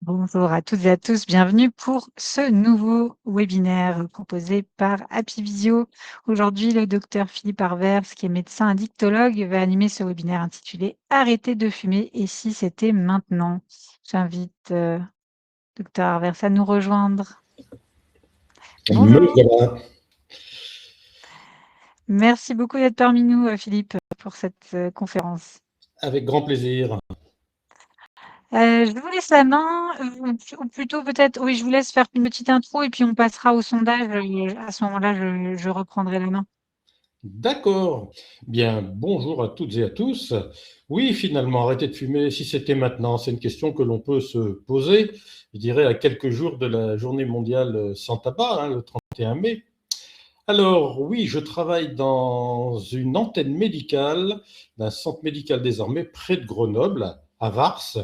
Bonjour à toutes et à tous, bienvenue pour ce nouveau webinaire proposé par Happyvisio. Aujourd'hui, le docteur Philippe Arvers, qui est médecin addictologue, va animer ce webinaire intitulé Arrêter de fumer et si c'était maintenant. J'invite docteur Arvers à nous rejoindre. Me Bonjour, voilà. merci beaucoup d'être parmi nous, Philippe, pour cette conférence. Avec grand plaisir. Je vous laisse la main, ou plutôt peut-être, oui, je vous laisse faire une petite intro et puis on passera au sondage. À ce moment-là, je reprendrai la main. D'accord. Bien, bonjour à toutes et à tous. Oui, finalement, arrêter de fumer, si c'était maintenant, c'est une question que l'on peut se poser, je dirais, à quelques jours de la journée mondiale sans tabac, le 31 mai. Alors, oui, je travaille dans une antenne médicale d'un centre médical des armées près de Grenoble, à Vars.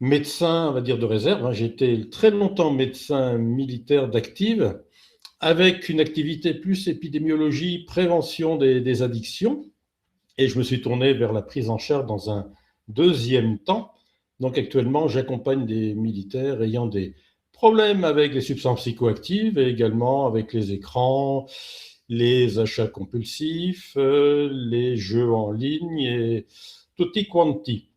Médecin, on va dire, de réserve. J'ai été très longtemps médecin militaire d'active, avec une activité plus épidémiologie, prévention des addictions. Et je me suis tourné vers la prise en charge dans un deuxième temps. Donc actuellement, j'accompagne des militaires ayant des problèmes avec les substances psychoactives et également avec les écrans, les achats compulsifs, les jeux en ligne et tutti quanti.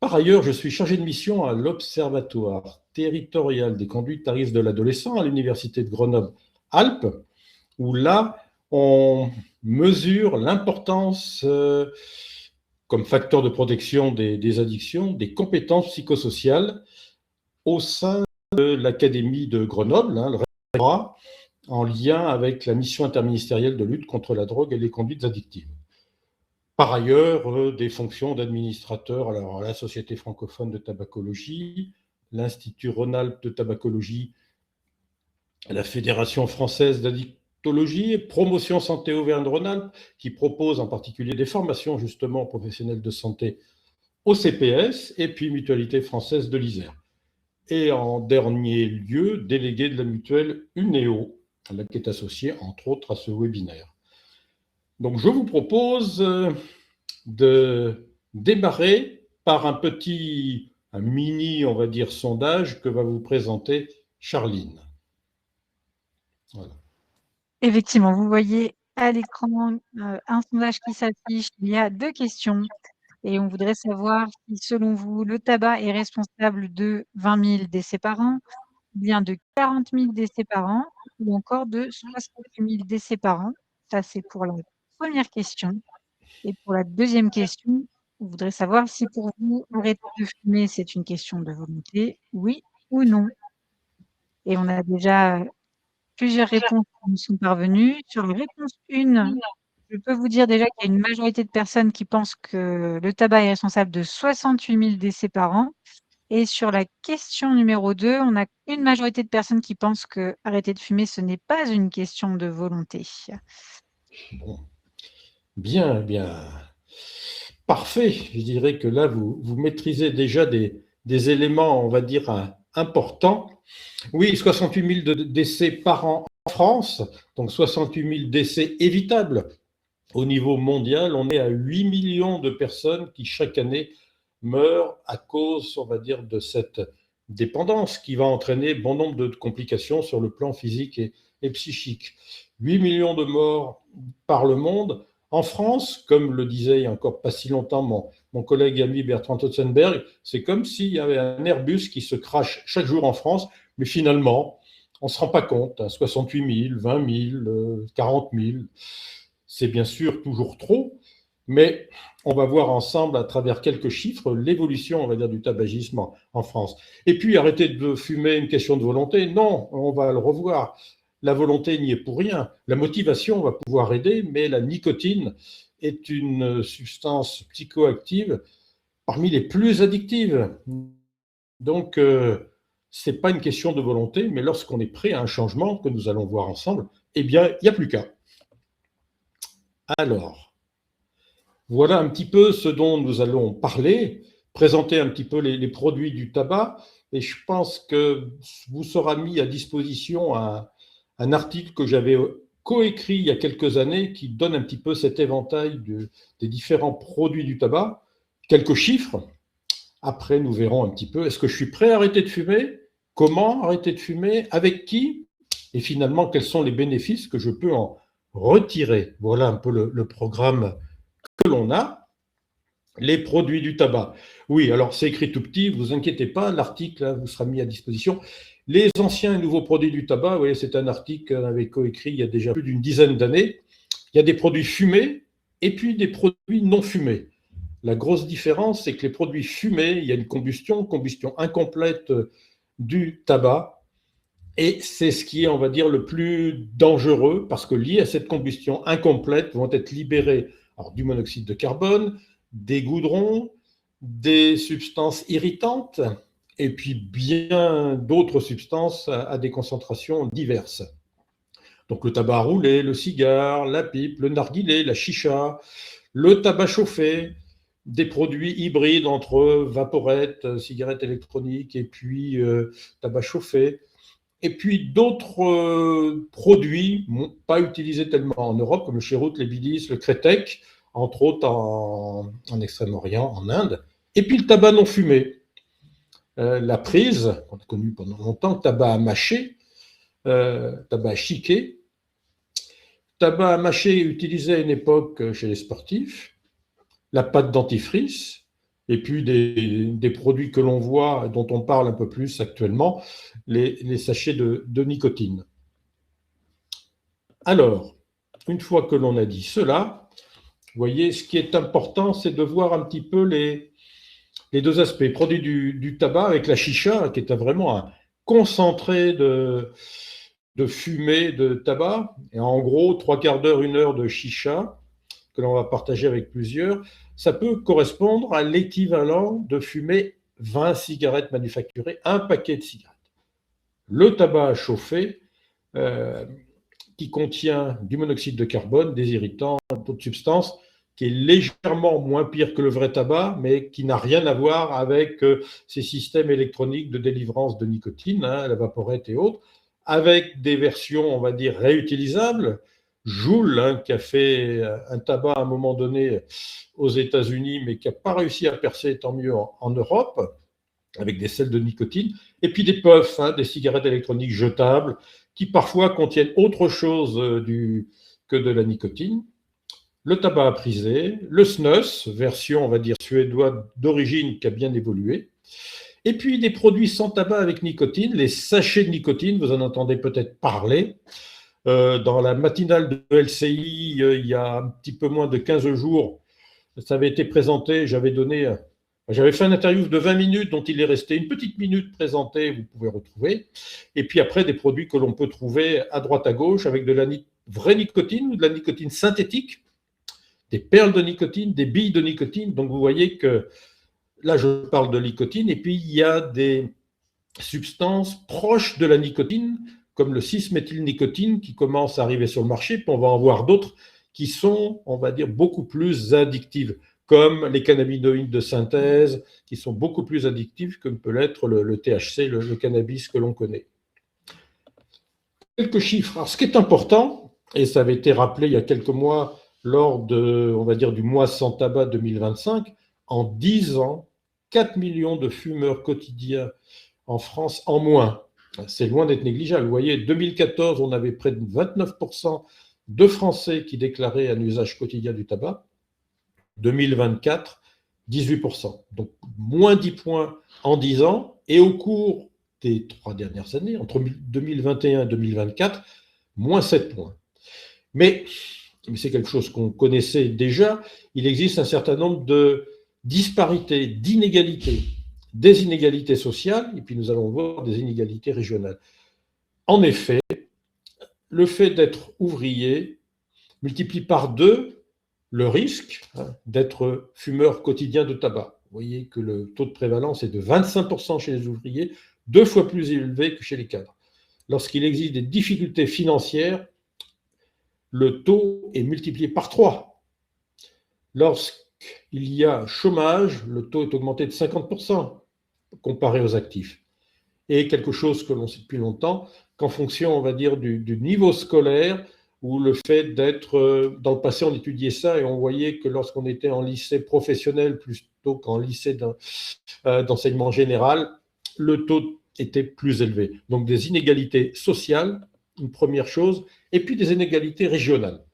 Par ailleurs, je suis chargé de mission à l'Observatoire territorial des conduites à risque de l'adolescent à l'Université de Grenoble-Alpes, où là, on mesure l'importance comme facteur de protection des addictions, des compétences psychosociales au sein de l'Académie de Grenoble, le RECRA, en lien avec la mission interministérielle de lutte contre la drogue et les conduites addictives. Par ailleurs, des fonctions d'administrateur à la Société francophone de tabacologie, l'Institut Rhône-Alpes de tabacologie, la Fédération française d'addictologie, Promotion Santé Auvergne-Rhône-Alpes, qui propose en particulier des formations justement aux professionnels de santé au CPS, et puis Mutualité française de l'Isère. Et en dernier lieu, délégué de la mutuelle UNEO, qui est associée entre autres à ce webinaire. Donc je vous propose de démarrer par un mini, on va dire, sondage que va vous présenter Charline. Voilà. Effectivement, vous voyez à l'écran, un sondage qui s'affiche. Il y a 2 questions et on voudrait savoir si, selon vous, le tabac est responsable de 20 000 décès par an, ou bien de 40 000 décès par an, ou encore de 68 000 décès par an. Ça, c'est pour la première question. Et pour la deuxième question, on voudrait savoir si pour vous, arrêter de fumer, c'est une question de volonté, oui ou non? Et on a déjà plusieurs réponses qui nous sont parvenues. Sur la réponse 1, je peux vous dire déjà qu'il y a une majorité de personnes qui pensent que le tabac est responsable de 68 000 décès par an. Et sur la question numéro 2, on a une majorité de personnes qui pensent que arrêter de fumer, ce n'est pas une question de volonté. Bon. Bien, bien. Parfait. Je dirais que là, vous maîtrisez déjà des éléments, on va dire, importants. Oui, 68 000 décès par an en France, donc 68 000 décès évitables. Au niveau mondial, on est à 8 millions de personnes qui, chaque année, meurent à cause, on va dire, de cette dépendance qui va entraîner bon nombre de complications sur le plan physique et psychique. 8 millions de morts par le monde. En France, comme le disait il n'y a encore pas si longtemps mon collègue et ami Bertrand Totzenberg, c'est comme s'il y avait un Airbus qui se crache chaque jour en France, mais finalement, on ne se rend pas compte. 68 000, 20 000, 40 000, c'est bien sûr toujours trop, mais on va voir ensemble, à travers quelques chiffres, l'évolution, on va dire, du tabagisme en France. Et puis, arrêter de fumer, une question de volonté? Non, on va le revoir. La volonté n'y est pour rien. La motivation va pouvoir aider, mais la nicotine est une substance psychoactive parmi les plus addictives. Donc, ce n'est pas une question de volonté, mais lorsqu'on est prêt à un changement que nous allons voir ensemble, eh bien, il n'y a plus qu'à. Alors, voilà un petit peu ce dont nous allons parler, présenter un petit peu les produits du tabac, et je pense que vous sera mis à disposition un article que j'avais coécrit il y a quelques années qui donne un petit peu cet éventail des différents produits du tabac. Quelques chiffres. Après, nous verrons un petit peu, est-ce que je suis prêt à arrêter de fumer? Comment arrêter de fumer? Avec qui? Et finalement, quels sont les bénéfices que je peux en retirer? Voilà un peu le programme que l'on a. Les produits du tabac. Oui, alors c'est écrit tout petit, vous inquiétez pas, l'article vous sera mis à disposition. Les anciens et nouveaux produits du tabac, vous voyez, c'est un article qu'on avait coécrit il y a déjà plus d'une dizaine d'années. Il y a des produits fumés et puis des produits non fumés. La grosse différence, c'est que les produits fumés, il y a une combustion incomplète du tabac. Et c'est ce qui est, on va dire, le plus dangereux, parce que lié à cette combustion incomplète vont être libérés alors, du monoxyde de carbone, des goudrons, des substances irritantes, et puis bien d'autres substances à des concentrations diverses. Donc le tabac à rouler, le cigare, la pipe, le narguilé, la chicha, le tabac chauffé, des produits hybrides entre vaporettes, cigarettes électroniques et puis tabac chauffé. Et puis d'autres produits pas utilisés tellement en Europe, comme le chérout, les bidis, le crétec, entre autres en Extrême-Orient, en Inde. Et puis le tabac non fumé. La prise, qu'on a connue pendant longtemps, tabac à mâcher, tabac à chiquer. Tabac à mâcher utilisé à une époque chez les sportifs. La pâte dentifrice, et puis des produits que l'on voit, dont on parle un peu plus actuellement, les sachets de nicotine. Alors, une fois que l'on a dit cela, vous voyez, ce qui est important, c'est de voir un petit peu les deux aspects. Produits du tabac avec la chicha, qui est vraiment un concentré de fumée de tabac, et en gros, 3/4 d'heure, 1 heure de chicha, que l'on va partager avec plusieurs, ça peut correspondre à l'équivalent de fumer 20 cigarettes manufacturées, un paquet de cigarettes. Le tabac à chauffer, qui contient du monoxyde de carbone, des irritants, d'autres substances, qui est légèrement moins pire que le vrai tabac, mais qui n'a rien à voir avec ces systèmes électroniques de délivrance de nicotine, la vaporette et autres, avec des versions, on va dire, réutilisables. Joule, qui a fait un tabac à un moment donné aux États-Unis, mais qui n'a pas réussi à percer, tant mieux, en Europe, avec des sels de nicotine, et puis des puffs, des cigarettes électroniques jetables, qui parfois contiennent autre chose que de la nicotine. Le tabac à priser, le snus, version, on va dire, suédoise d'origine qui a bien évolué, et puis des produits sans tabac avec nicotine, les sachets de nicotine, vous en entendez peut-être parler. Dans la matinale de LCI, il y a un petit peu moins de 15 jours, ça avait été présenté, j'avais fait une interview de 20 minutes dont il est resté une petite minute présentée, vous pouvez retrouver. Et puis après, des produits que l'on peut trouver à droite à gauche avec de la vraie nicotine ou de la nicotine synthétique, des perles de nicotine, des billes de nicotine. Donc vous voyez que là, je parle de nicotine. Et puis il y a des substances proches de la nicotine, comme le 6-méthylnicotine qui commence à arriver sur le marché. Puis on va en voir d'autres qui sont, on va dire, beaucoup plus addictives, comme les cannabinoïdes de synthèse, qui sont beaucoup plus addictifs que peut l'être le THC, le cannabis que l'on connaît. Quelques chiffres. Alors, ce qui est important, et ça avait été rappelé il y a quelques mois lors de, on va dire, du mois sans tabac 2025, en 10 ans, 4 millions de fumeurs quotidiens en France en moins. C'est loin d'être négligeable. Vous voyez, 2014, on avait près de 29% de Français qui déclaraient un usage quotidien du tabac. 2024, 18%. Donc, moins 10 points en 10 ans. Et au cours des 3 dernières années, entre 2021 et 2024, moins 7 points. Mais c'est quelque chose qu'on connaissait déjà. Il existe un certain nombre de disparités, d'inégalités, des inégalités sociales, et puis nous allons voir des inégalités régionales. En effet, le fait d'être ouvrier multiplie par 2 le risque d'être fumeur quotidien de tabac. Vous voyez que le taux de prévalence est de 25% chez les ouvriers, 2 fois plus élevé que chez les cadres. Lorsqu'il existe des difficultés financières, le taux est multiplié par 3. Lorsqu'il y a chômage, le taux est augmenté de 50% comparé aux actifs. Et quelque chose que l'on sait depuis longtemps, qu'en fonction, on va dire, du niveau scolaire, ou le fait d'être, dans le passé, on étudiait ça et on voyait que lorsqu'on était en lycée professionnel, plus donc en lycée d'enseignement général, le taux était plus élevé. Donc des inégalités sociales, une première chose, et puis des inégalités régionales.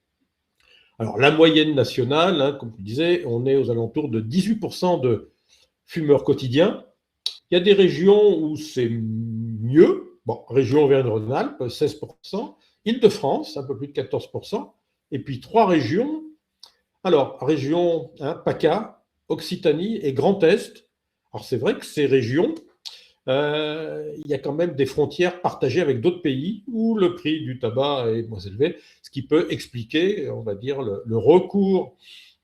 Alors la moyenne nationale, hein, comme je disais, on est aux alentours de 18% de fumeurs quotidiens. Il y a des régions où c'est mieux. Bon, région Auvergne-Rhône-Alpes, 16%. Île-de-France, un peu plus de 14%. Et puis trois régions. Alors, région PACA, Occitanie et Grand Est. Alors, c'est vrai que ces régions, il y a quand même des frontières partagées avec d'autres pays où le prix du tabac est moins élevé, ce qui peut expliquer, on va dire, le recours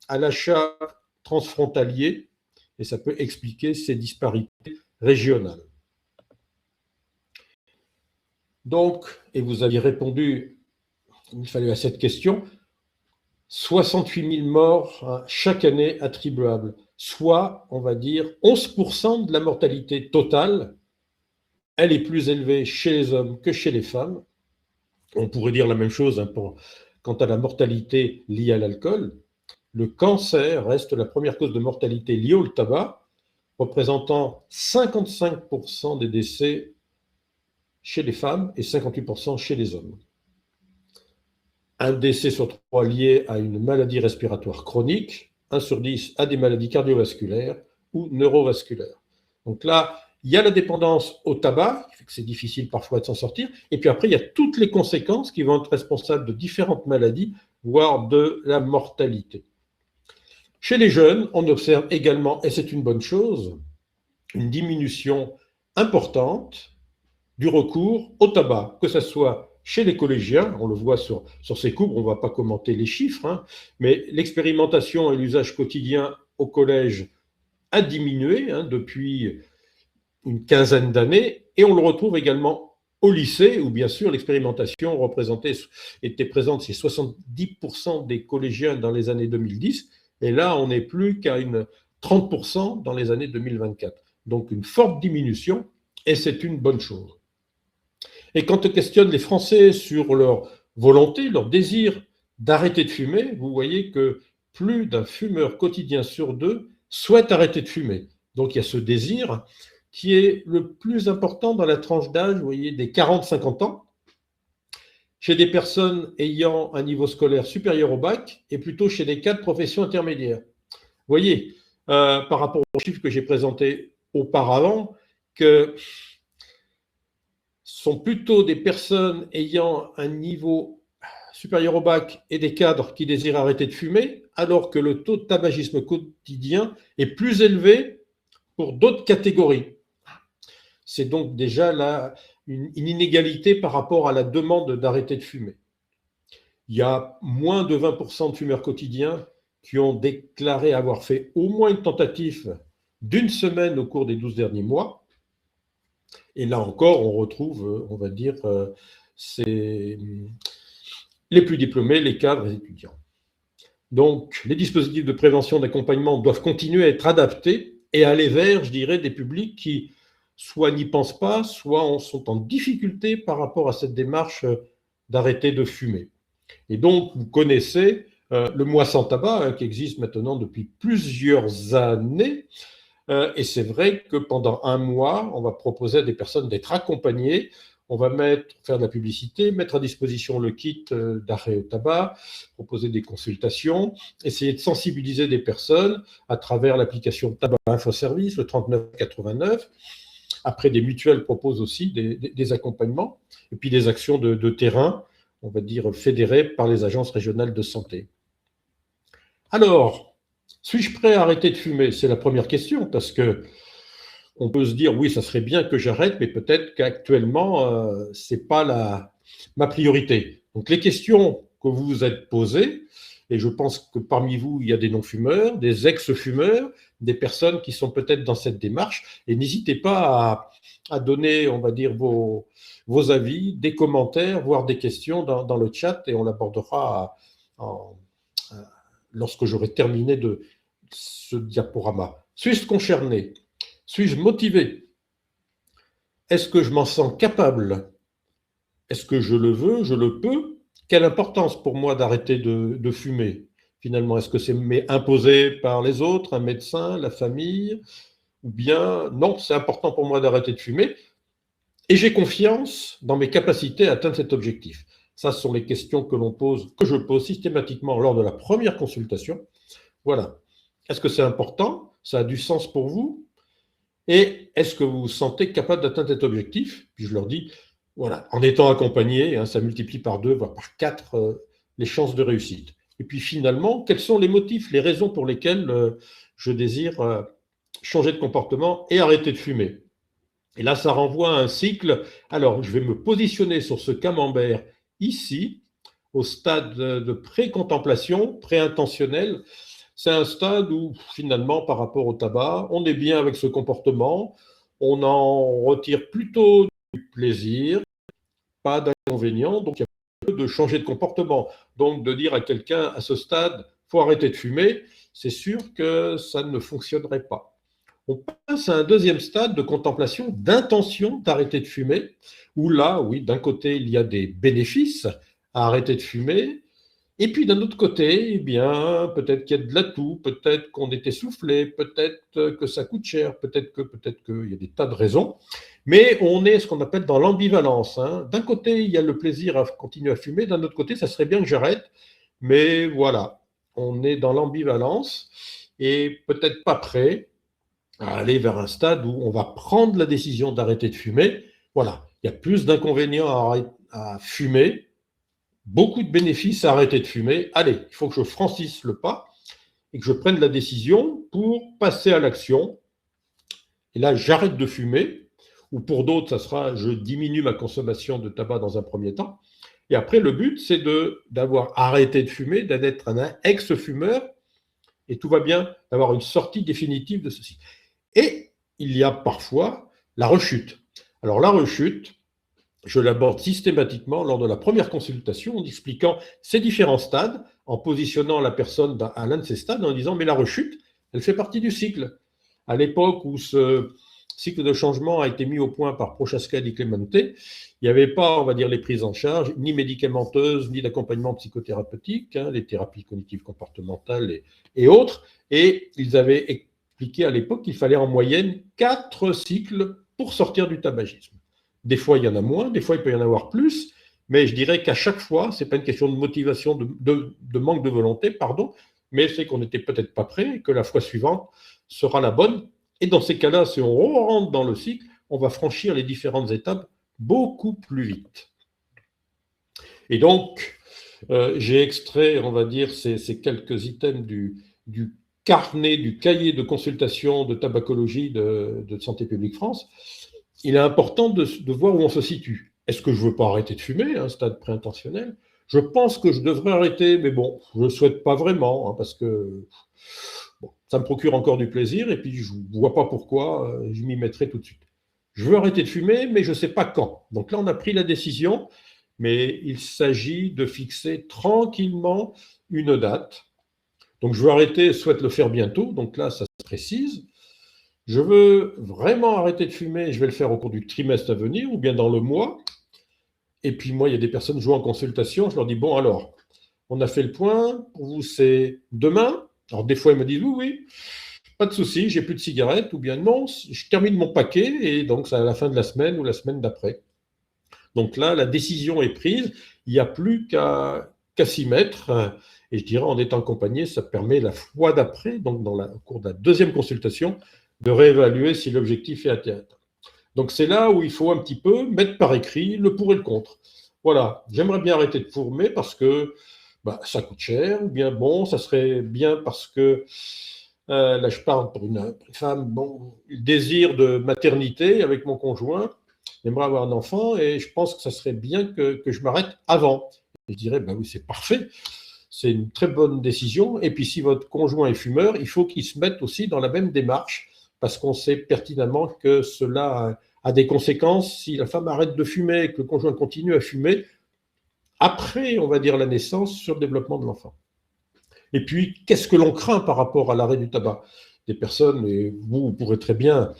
à l'achat transfrontalier, et ça peut expliquer ces disparités régionales. Donc, et vous aviez répondu, il fallait à cette question, 68 000 morts chaque année attribuables, soit, on va dire, 11% de la mortalité totale. Elle est plus élevée chez les hommes que chez les femmes. On pourrait dire la même chose quant à la mortalité liée à l'alcool. Le cancer reste la première cause de mortalité liée au tabac, représentant 55% des décès chez les femmes et 58% chez les hommes. Un décès sur 3 lié à une maladie respiratoire chronique, 1 sur 10 à des maladies cardiovasculaires ou neurovasculaires. Donc là, il y a la dépendance au tabac, qui fait que c'est difficile parfois de s'en sortir, et puis après, il y a toutes les conséquences qui vont être responsables de différentes maladies, voire de la mortalité. Chez les jeunes, on observe également, et c'est une bonne chose, une diminution importante du recours au tabac, que ce soit chez les collégiens, on le voit sur ces courbes, on ne va pas commenter les chiffres, hein, mais l'expérimentation et l'usage quotidien au collège a diminué depuis une quinzaine d'années, et on le retrouve également au lycée, où bien sûr l'expérimentation était présente chez 70% des collégiens dans les années 2010, et là on n'est plus qu'à 30% dans les années 2024. Donc une forte diminution, et c'est une bonne chose. Et quand on questionne les Français sur leur volonté, leur désir d'arrêter de fumer, vous voyez que plus d'un fumeur quotidien sur 2 souhaite arrêter de fumer. Donc il y a ce désir qui est le plus important dans la tranche d'âge, vous voyez, des 40-50 ans, chez des personnes ayant un niveau scolaire supérieur au bac et plutôt chez des cadres de professions intermédiaires. Vous voyez, par rapport aux chiffres que j'ai présentés auparavant, que sont plutôt des personnes ayant un niveau supérieur au bac et des cadres qui désirent arrêter de fumer, alors que le taux de tabagisme quotidien est plus élevé pour d'autres catégories. C'est donc déjà là une inégalité par rapport à la demande d'arrêter de fumer. Il y a moins de 20% de fumeurs quotidiens qui ont déclaré avoir fait au moins une tentative d'une semaine au cours des 12 derniers mois. Et là encore, on retrouve, on va dire, les plus diplômés, les cadres, les étudiants. Donc, les dispositifs de prévention, d'accompagnement doivent continuer à être adaptés et aller vers, je dirais, des publics qui soit n'y pensent pas, soit sont en difficulté par rapport à cette démarche d'arrêter de fumer. Et donc, vous connaissez le mois sans tabac, qui existe maintenant depuis plusieurs années. Et c'est vrai que pendant un mois, on va proposer à des personnes d'être accompagnées. On va faire de la publicité, mettre à disposition le kit d'arrêt au tabac, proposer des consultations, essayer de sensibiliser des personnes à travers l'application Tabac Info Service, le 3989. Après, des mutuelles proposent aussi des accompagnements et puis des actions de terrain, on va dire fédérées par les agences régionales de santé. Alors, suis-je prêt à arrêter de fumer? C'est la première question, parce que on peut se dire, oui, ça serait bien que j'arrête, mais peut-être qu'actuellement, ce n'est pas ma priorité. Donc, les questions que vous vous êtes posées, et je pense que parmi vous, il y a des non-fumeurs, des ex-fumeurs, des personnes qui sont peut-être dans cette démarche, et n'hésitez pas à donner, on va dire, vos avis, des commentaires, voire des questions dans le chat, et on l'abordera lorsque j'aurai terminé de ce diaporama. Suis-je concerné? Suis-je motivé? Est-ce que je m'en sens capable? Est-ce que je le veux? Je le peux? Quelle importance pour moi d'arrêter de fumer? finalement? Est-ce que c'est imposé par les autres, un médecin, la famille? Ou bien, non, c'est important pour moi d'arrêter de fumer et j'ai confiance dans mes capacités à atteindre cet objectif. Ça, ce sont les questions que je pose systématiquement lors de la première consultation. Voilà. Est-ce que c'est important? Ça a du sens pour vous? Et est-ce que vous vous sentez capable d'atteindre cet objectif? Puis je leur dis, voilà, en étant accompagné, hein, ça multiplie par 2, voire par 4 les chances de réussite. Et puis finalement, quels sont les motifs, les raisons pour lesquelles je désire changer de comportement et arrêter de fumer? Et là, ça renvoie à un cycle. Alors, je vais me positionner sur ce camembert ici, au stade de pré-contemplation, pré-intentionnel. C'est un stade où, finalement, par rapport au tabac, on est bien avec ce comportement, on en retire plutôt du plaisir, pas d'inconvénient, donc il y a peu de changer de comportement. Donc, de dire à quelqu'un à ce stade, il faut arrêter de fumer, c'est sûr que ça ne fonctionnerait pas. On passe à un deuxième stade de contemplation, d'intention d'arrêter de fumer, où là, oui, d'un côté, il y a des bénéfices à arrêter de fumer, et puis d'un autre côté, eh bien, peut-être qu'il y a de l'atout, peut-être qu'on est essoufflé, peut-être que ça coûte cher, peut-être qu'il y a des tas de raisons, mais on est ce qu'on appelle dans l'ambivalence, hein. D'un côté, il y a le plaisir à continuer à fumer, d'un autre côté, ça serait bien que j'arrête, mais voilà, on est dans l'ambivalence et peut-être pas prêt à aller vers un stade où on va prendre la décision d'arrêter de fumer. Voilà, il y a plus d'inconvénients à fumer, beaucoup de bénéfices à arrêter de fumer. Allez, il faut que je franchisse le pas et que je prenne la décision pour passer à l'action. Et là, j'arrête de fumer, ou pour d'autres, ça sera je diminue ma consommation de tabac dans un premier temps. Et après, le but, c'est d'avoir arrêté de fumer, d'être un ex-fumeur, et tout va bien, d'avoir une sortie définitive de ceci. Et il y a parfois la rechute. Alors la rechute, je l'aborde systématiquement lors de la première consultation en expliquant ces différents stades, en positionnant la personne à l'un de ces stades en disant mais la rechute, elle fait partie du cycle. À l'époque où ce cycle de changement a été mis au point par Prochaska et Di Clemente, il n'y avait pas, on va dire, les prises en charge, ni médicamenteuses, ni d'accompagnement psychothérapeutique, hein, les thérapies cognitives comportementales et autres, et ils avaient expliqué à l'époque qu'il fallait en moyenne 4 cycles pour sortir du tabagisme. Des fois, il y en a moins, des fois, il peut y en avoir plus, mais je dirais qu'à chaque fois, ce n'est pas une question de motivation, de manque de volonté, pardon, mais c'est qu'on n'était peut-être pas prêt et que la fois suivante sera la bonne. Et dans ces cas-là, si on rentre dans le cycle, on va franchir les différentes étapes beaucoup plus vite. Et donc, j'ai extrait, on va dire, ces quelques items du carnet, du cahier de consultation de tabacologie de Santé publique France. Il est important de voir où on se situe. Est-ce que je ne veux pas arrêter de fumer, un stade préintentionnel? Je pense que je devrais arrêter, mais bon, je ne le souhaite pas vraiment, hein, parce que bon, ça me procure encore du plaisir, et puis je ne vois pas pourquoi je m'y mettrai tout de suite. Je veux arrêter de fumer, mais je ne sais pas quand. Donc là, on a pris la décision, mais il s'agit de fixer tranquillement une date. Donc je veux arrêter, souhaite le faire bientôt, donc là, ça se précise. Je veux vraiment arrêter de fumer, je vais le faire au cours du trimestre à venir ou bien dans le mois. Et puis moi, il y a des personnes jouant en consultation, je leur dis, bon alors, on a fait le point, pour vous c'est demain. Alors des fois, ils me disent, oui, oui, pas de souci, j'ai plus de cigarettes, ou bien non, je termine mon paquet, et donc c'est à la fin de la semaine ou la semaine d'après. Donc là, la décision est prise, il n'y a plus qu'à s'y mettre, et je dirais en étant accompagné, ça permet la fois d'après, donc au cours de la deuxième consultation, de réévaluer si l'objectif est atteint. Donc c'est là où il faut un petit peu mettre par écrit le pour et le contre. Voilà, j'aimerais bien arrêter de fumer parce que ça coûte cher, ou bien bon, ça serait bien parce que, là je parle pour une femme, bon, le désir de maternité avec mon conjoint, j'aimerais avoir un enfant et je pense que ça serait bien que je m'arrête avant. Et je dirais, ben oui, c'est parfait, c'est une très bonne décision. Et puis si votre conjoint est fumeur, il faut qu'il se mette aussi dans la même démarche, parce qu'on sait pertinemment que cela a des conséquences. Si la femme arrête de fumer et que le conjoint continue à fumer, après, on va dire, la naissance, sur le développement de l'enfant. Et puis, qu'est-ce que l'on craint par rapport à l'arrêt du tabac? des personnes, et vous pourrez très bien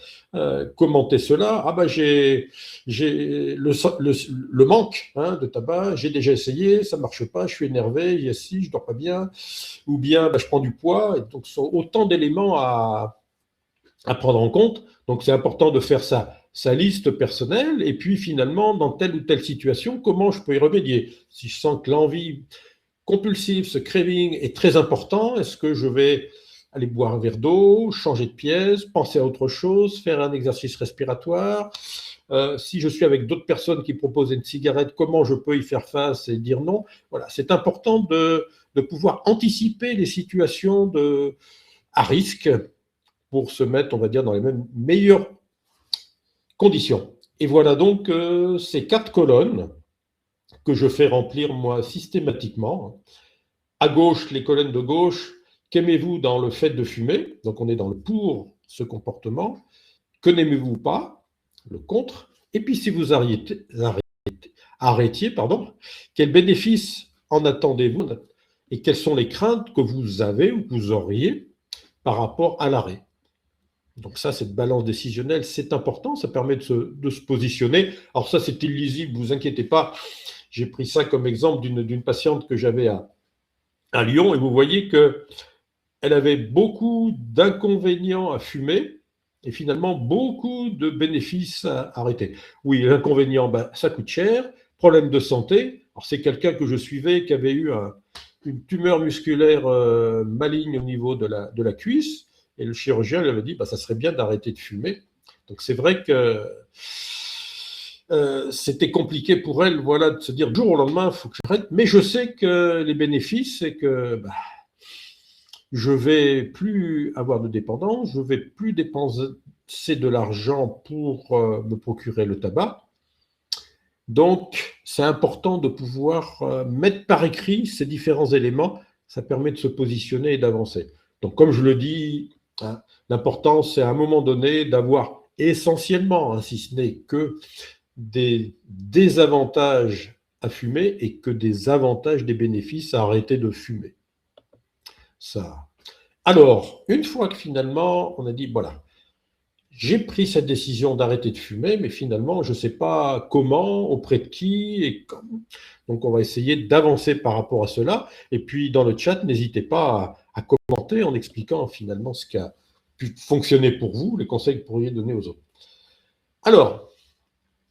commenter cela. Ah ben j'ai le manque de tabac, j'ai déjà essayé, ça ne marche pas, je suis énervé, il y a ci, je ne dors pas bien, ou bien je prends du poids. Et donc, ce sont autant d'éléments à prendre en compte. Donc, c'est important de faire sa liste personnelle. Et puis, finalement, dans telle ou telle situation, comment je peux y remédier? Si je sens que l'envie compulsive, ce craving est très important, est-ce que je vais aller boire un verre d'eau, changer de pièce, penser à autre chose, faire un exercice respiratoire? Si je suis avec d'autres personnes qui proposent une cigarette, comment je peux y faire face et dire non? Voilà, c'est important de pouvoir anticiper les situations à risque pour se mettre, on va dire, dans les meilleures conditions. Et voilà donc ces 4 colonnes que je fais remplir moi systématiquement. À gauche, les colonnes de gauche, qu'aimez-vous dans le fait de fumer? Donc on est dans le pour ce comportement. Que n'aimez-vous pas? Le contre. Et puis si vous arrêtiez, quels bénéfices en attendez-vous et quelles sont les craintes que vous avez ou que vous auriez par rapport à l'arrêt? Donc ça, cette balance décisionnelle, c'est important, ça permet de se positionner. Alors ça, c'est illisible, vous inquiétez pas. J'ai pris ça comme exemple d'une patiente que j'avais à Lyon, et vous voyez qu'elle avait beaucoup d'inconvénients à fumer, et finalement beaucoup de bénéfices à arrêter. Oui, l'inconvénient, ça coûte cher, problème de santé. Alors c'est quelqu'un que je suivais qui avait eu une tumeur musculaire maligne au niveau de la cuisse, et le chirurgien lui avait dit ça serait bien d'arrêter de fumer. Donc c'est vrai que c'était compliqué pour elle, voilà, de se dire du jour au lendemain, il faut que j'arrête. Mais je sais que les bénéfices, c'est que je vais plus avoir de dépendance, je vais plus dépenser de l'argent pour me procurer le tabac. Donc, c'est important de pouvoir mettre par écrit ces différents éléments. Ça permet de se positionner et d'avancer. Donc, comme je le dis, l'important, c'est à un moment donné d'avoir essentiellement, si ce n'est que des désavantages à fumer et que des avantages, des bénéfices à arrêter de fumer. Ça. Alors, une fois que finalement, on a dit, voilà, j'ai pris cette décision d'arrêter de fumer, mais finalement, je ne sais pas comment, auprès de qui et comment. Donc, on va essayer d'avancer par rapport à cela. Et puis, dans le chat, n'hésitez pas à commenter en expliquant finalement ce qui a pu fonctionner pour vous, les conseils que vous pourriez donner aux autres. Alors,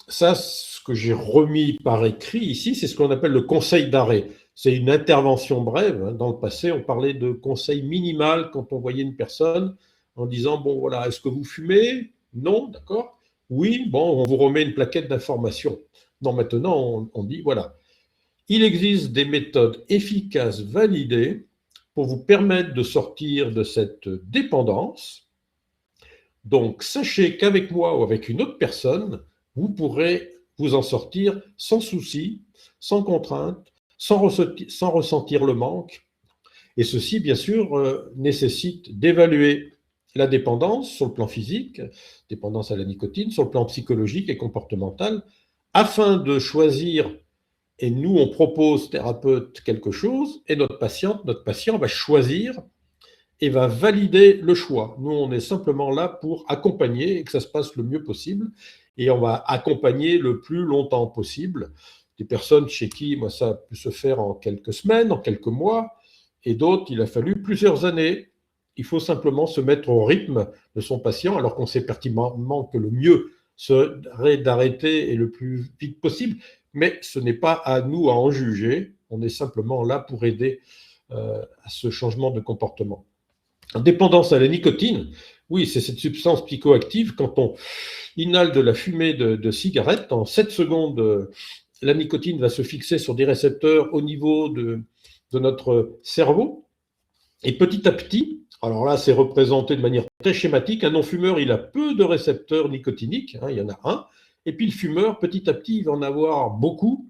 ça, ce que j'ai remis par écrit ici, c'est ce qu'on appelle le conseil d'arrêt. C'est une intervention brève. Dans le passé, on parlait de conseil minimal quand on voyait une personne en disant, bon voilà, est-ce que vous fumez? Non, d'accord. Oui, bon, on vous remet une plaquette d'information. Non, maintenant, on dit, voilà, il existe des méthodes efficaces, validées, pour vous permettre de sortir de cette dépendance. Donc, sachez qu'avec moi ou avec une autre personne, vous pourrez vous en sortir sans souci, sans contrainte, sans ressentir le manque. Et ceci, bien sûr, nécessite d'évaluer la dépendance sur le plan physique, dépendance à la nicotine, sur le plan psychologique et comportemental, afin de choisir, et nous, on propose, thérapeute, quelque chose, et notre patient va choisir et va valider le choix. Nous, on est simplement là pour accompagner et que ça se passe le mieux possible. Et on va accompagner le plus longtemps possible des personnes chez qui, moi, ça a pu se faire en quelques semaines, en quelques mois, et d'autres, il a fallu plusieurs années. Il faut simplement se mettre au rythme de son patient, alors qu'on sait pertinemment que le mieux serait d'arrêter et le plus vite possible. Mais ce n'est pas à nous à en juger. On est simplement là pour aider à ce changement de comportement. Dépendance à la nicotine, oui, c'est cette substance psychoactive. Quand on inhale de la fumée de cigarette, en 7 secondes, la nicotine va se fixer sur des récepteurs au niveau de notre cerveau. Et petit à petit, alors là, c'est représenté de manière très schématique, un non-fumeur, il a peu de récepteurs nicotiniques, il y en a un. Et puis le fumeur, petit à petit, il va en avoir beaucoup.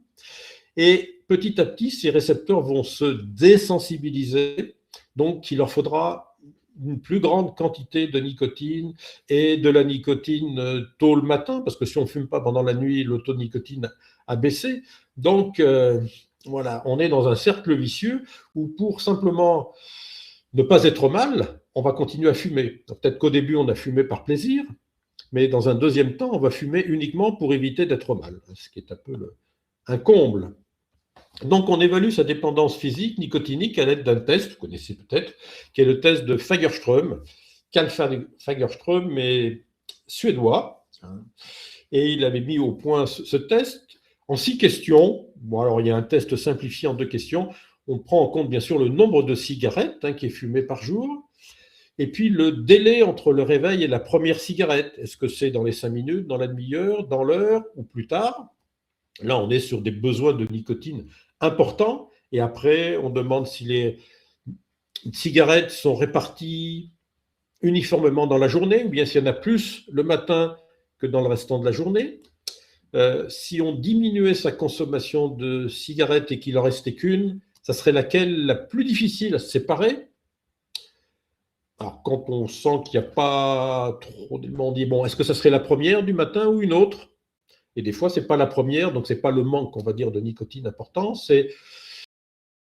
Et petit à petit, ces récepteurs vont se désensibiliser. Donc, il leur faudra une plus grande quantité de nicotine et de la nicotine tôt le matin, parce que si on ne fume pas pendant la nuit, le taux de nicotine a baissé. Donc, voilà, on est dans un cercle vicieux où pour simplement ne pas être mal, on va continuer à fumer. Peut-être qu'au début, on a fumé par plaisir, mais dans un deuxième temps, on va fumer uniquement pour éviter d'être mal, ce qui est un peu un comble. Donc, on évalue sa dépendance physique nicotinique à l'aide d'un test, vous connaissez peut-être, qui est le test de Fagerström. Carl Fagerström est suédois, et il avait mis au point ce test en 6 questions. Bon, alors il y a un test simplifié en 2 questions. On prend en compte bien sûr le nombre de cigarettes qui est fumé par jour, et puis le délai entre le réveil et la première cigarette. Est-ce que c'est dans les 5 minutes, dans la demi-heure, dans l'heure ou plus tard? Là, on est sur des besoins de nicotine importants. Et après, on demande si les cigarettes sont réparties uniformément dans la journée, ou bien s'il y en a plus le matin que dans le restant de la journée. Si on diminuait sa consommation de cigarettes et qu'il en restait qu'une, ça serait laquelle la plus difficile à se séparer? Alors, quand on sent qu'il n'y a pas trop d'éléments, on dit, bon, est-ce que ça serait la première du matin ou une autre? Et des fois, ce n'est pas la première, donc ce n'est pas le manque, on va dire, de nicotine important, c'est une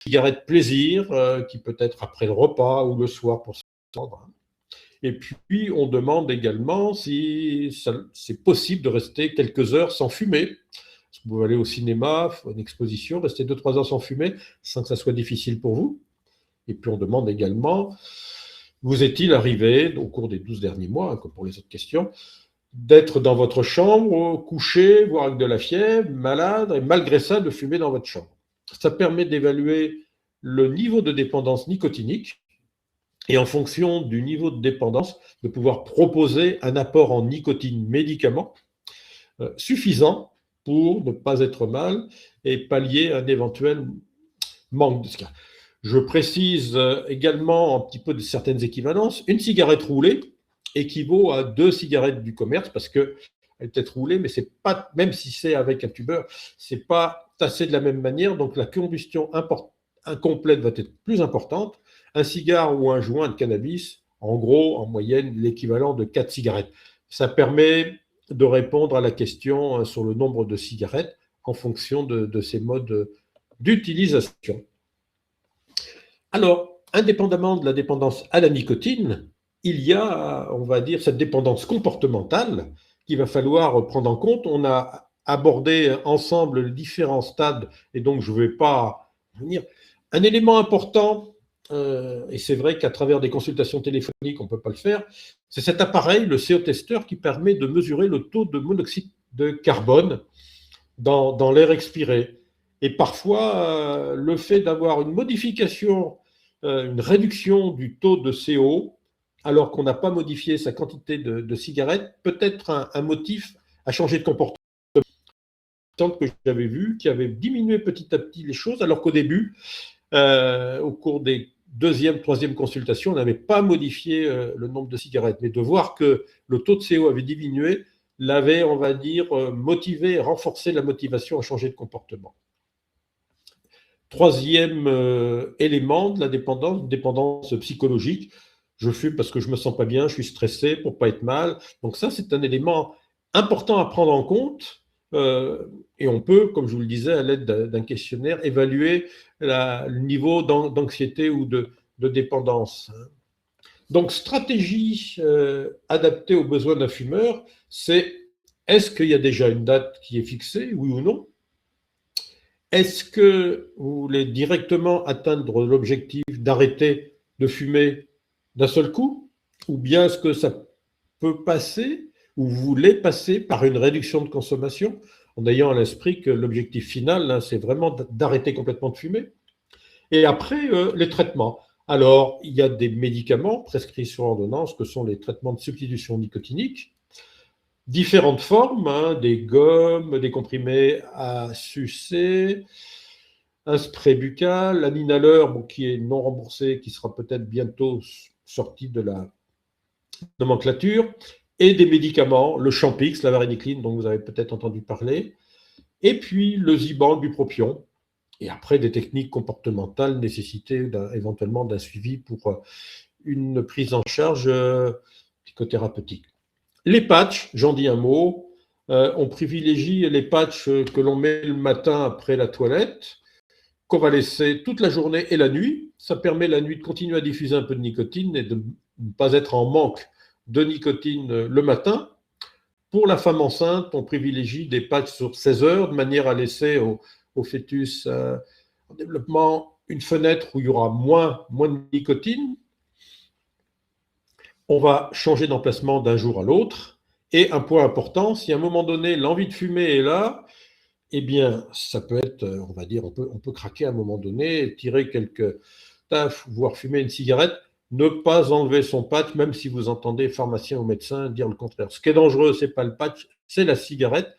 cigarette plaisir, qui peut être après le repas ou le soir pour se détendre. Et puis, on demande également si c'est possible de rester quelques heures sans fumer. Vous pouvez aller au cinéma, une exposition, rester 2-3 heures sans fumer, sans que ça soit difficile pour vous. Et puis, on demande également, vous est-il arrivé, au cours des 12 derniers mois, comme pour les autres questions, d'être dans votre chambre, couché, voire avec de la fièvre, malade, et malgré ça, de fumer dans votre chambre. Ça permet d'évaluer le niveau de dépendance nicotinique, et en fonction du niveau de dépendance, de pouvoir proposer un apport en nicotine médicament suffisant pour ne pas être mal et pallier un éventuel manque de cigarette. Je précise également un petit peu de certaines équivalences. Une cigarette roulée équivaut à 2 cigarettes du commerce parce qu'elle peut être roulée, mais c'est pas, même si c'est avec un tubeur, c'est pas tassé de la même manière, donc la combustion incomplète va être plus importante. Un cigare ou un joint de cannabis, en gros, en moyenne, l'équivalent de 4 cigarettes. Ça permet de répondre à la question sur le nombre de cigarettes en fonction de ces modes d'utilisation. Alors, indépendamment de la dépendance à la nicotine, il y a, on va dire, cette dépendance comportementale qu'il va falloir prendre en compte. On a abordé ensemble les différents stades, et donc je ne vais pas venir. Un élément important, et c'est vrai qu'à travers des consultations téléphoniques, on ne peut pas le faire, c'est cet appareil, le CO-testeur, qui permet de mesurer le taux de monoxyde de carbone dans l'air expiré. Et parfois, le fait d'avoir une modification, une réduction du taux de CO, alors qu'on n'a pas modifié sa quantité de cigarettes, peut être un motif à changer de comportement. Que j'avais vu, qui avait diminué petit à petit les choses, alors qu'au début, au cours des deuxième, troisième consultations, on n'avait pas modifié le nombre de cigarettes. Mais de voir que le taux de CO avait diminué, l'avait, on va dire, motivé, renforcé la motivation à changer de comportement. Troisième élément de la dépendance psychologique. Je fume parce que je ne me sens pas bien, je suis stressé pour ne pas être mal. Donc ça, c'est un élément important à prendre en compte. Et on peut, comme je vous le disais, à l'aide d'un questionnaire, évaluer le niveau d'anxiété ou de dépendance. Donc, stratégie adaptée aux besoins d'un fumeur, c'est est-ce qu'il y a déjà une date qui est fixée, oui ou non? Est-ce que vous voulez directement atteindre l'objectif d'arrêter de fumer d'un seul coup? Ou bien est-ce que ça peut passer, ou vous voulez passer par une réduction de consommation, en ayant à l'esprit que l'objectif final, c'est vraiment d'arrêter complètement de fumer? Et après, les traitements. Alors, il y a des médicaments prescrits sur ordonnance que sont les traitements de substitution nicotinique, différentes formes, des gommes, des comprimés à sucer, un spray buccal, un inhaleur qui est non remboursé, qui sera peut-être bientôt sorti de la nomenclature, et des médicaments, le Champix, la varénicline, dont vous avez peut-être entendu parler, et puis le Zyban, le bupropion, et après des techniques comportementales nécessitées éventuellement d'un suivi pour une prise en charge psychothérapeutique. Les patchs, j'en dis un mot, on privilégie les patchs que l'on met le matin après la toilette, qu'on va laisser toute la journée et la nuit. Ça permet la nuit de continuer à diffuser un peu de nicotine et de ne pas être en manque de nicotine le matin. Pour la femme enceinte, on privilégie des patchs sur 16 heures de manière à laisser au fœtus en développement une fenêtre où il y aura moins de nicotine. On va changer d'emplacement d'un jour à l'autre. Et un point important, si à un moment donné l'envie de fumer est là, eh bien, ça peut être, on va dire, on peut craquer à un moment donné, tirer quelques tafs, voire fumer une cigarette, ne pas enlever son patch, même si vous entendez pharmacien ou médecin dire le contraire. Ce qui est dangereux, ce n'est pas le patch, c'est la cigarette.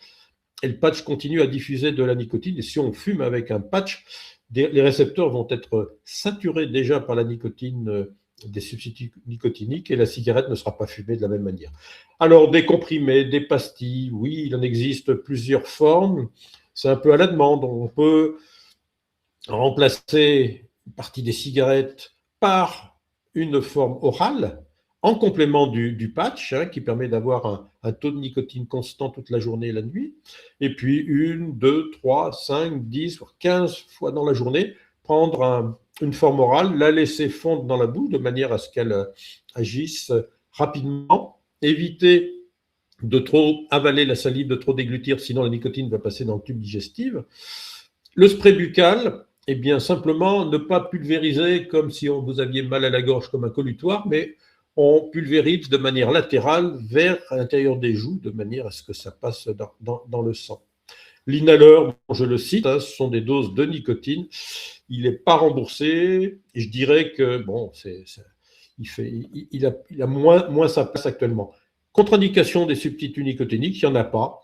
Et le patch continue à diffuser de la nicotine. Et si on fume avec un patch, les récepteurs vont être saturés déjà par la nicotine des substituts nicotiniques et la cigarette ne sera pas fumée de la même manière. Alors, des comprimés, des pastilles, oui, il en existe plusieurs formes. C'est un peu à la demande. On peut remplacer une partie des cigarettes par une forme orale en complément du patch, qui permet d'avoir un taux de nicotine constant toute la journée et la nuit. Et puis 1, 2, 3, 5, 10, voire 15 fois dans la journée, prendre une forme orale, la laisser fondre dans la bouche de manière à ce qu'elle agisse rapidement, éviter de trop avaler la salive, de trop déglutir, sinon la nicotine va passer dans le tube digestif. Le spray buccal, eh bien simplement ne pas pulvériser comme si vous aviez mal à la gorge comme un colutoire, mais on pulvérise de manière latérale vers l'intérieur des joues, de manière à ce que ça passe dans le sang. L'inhaleur, je le cite, ce sont des doses de nicotine. Il n'est pas remboursé. Et je dirais que bon, il a moins sa place actuellement. Contre-indication des substituts nicotiniques, il n'y en a pas,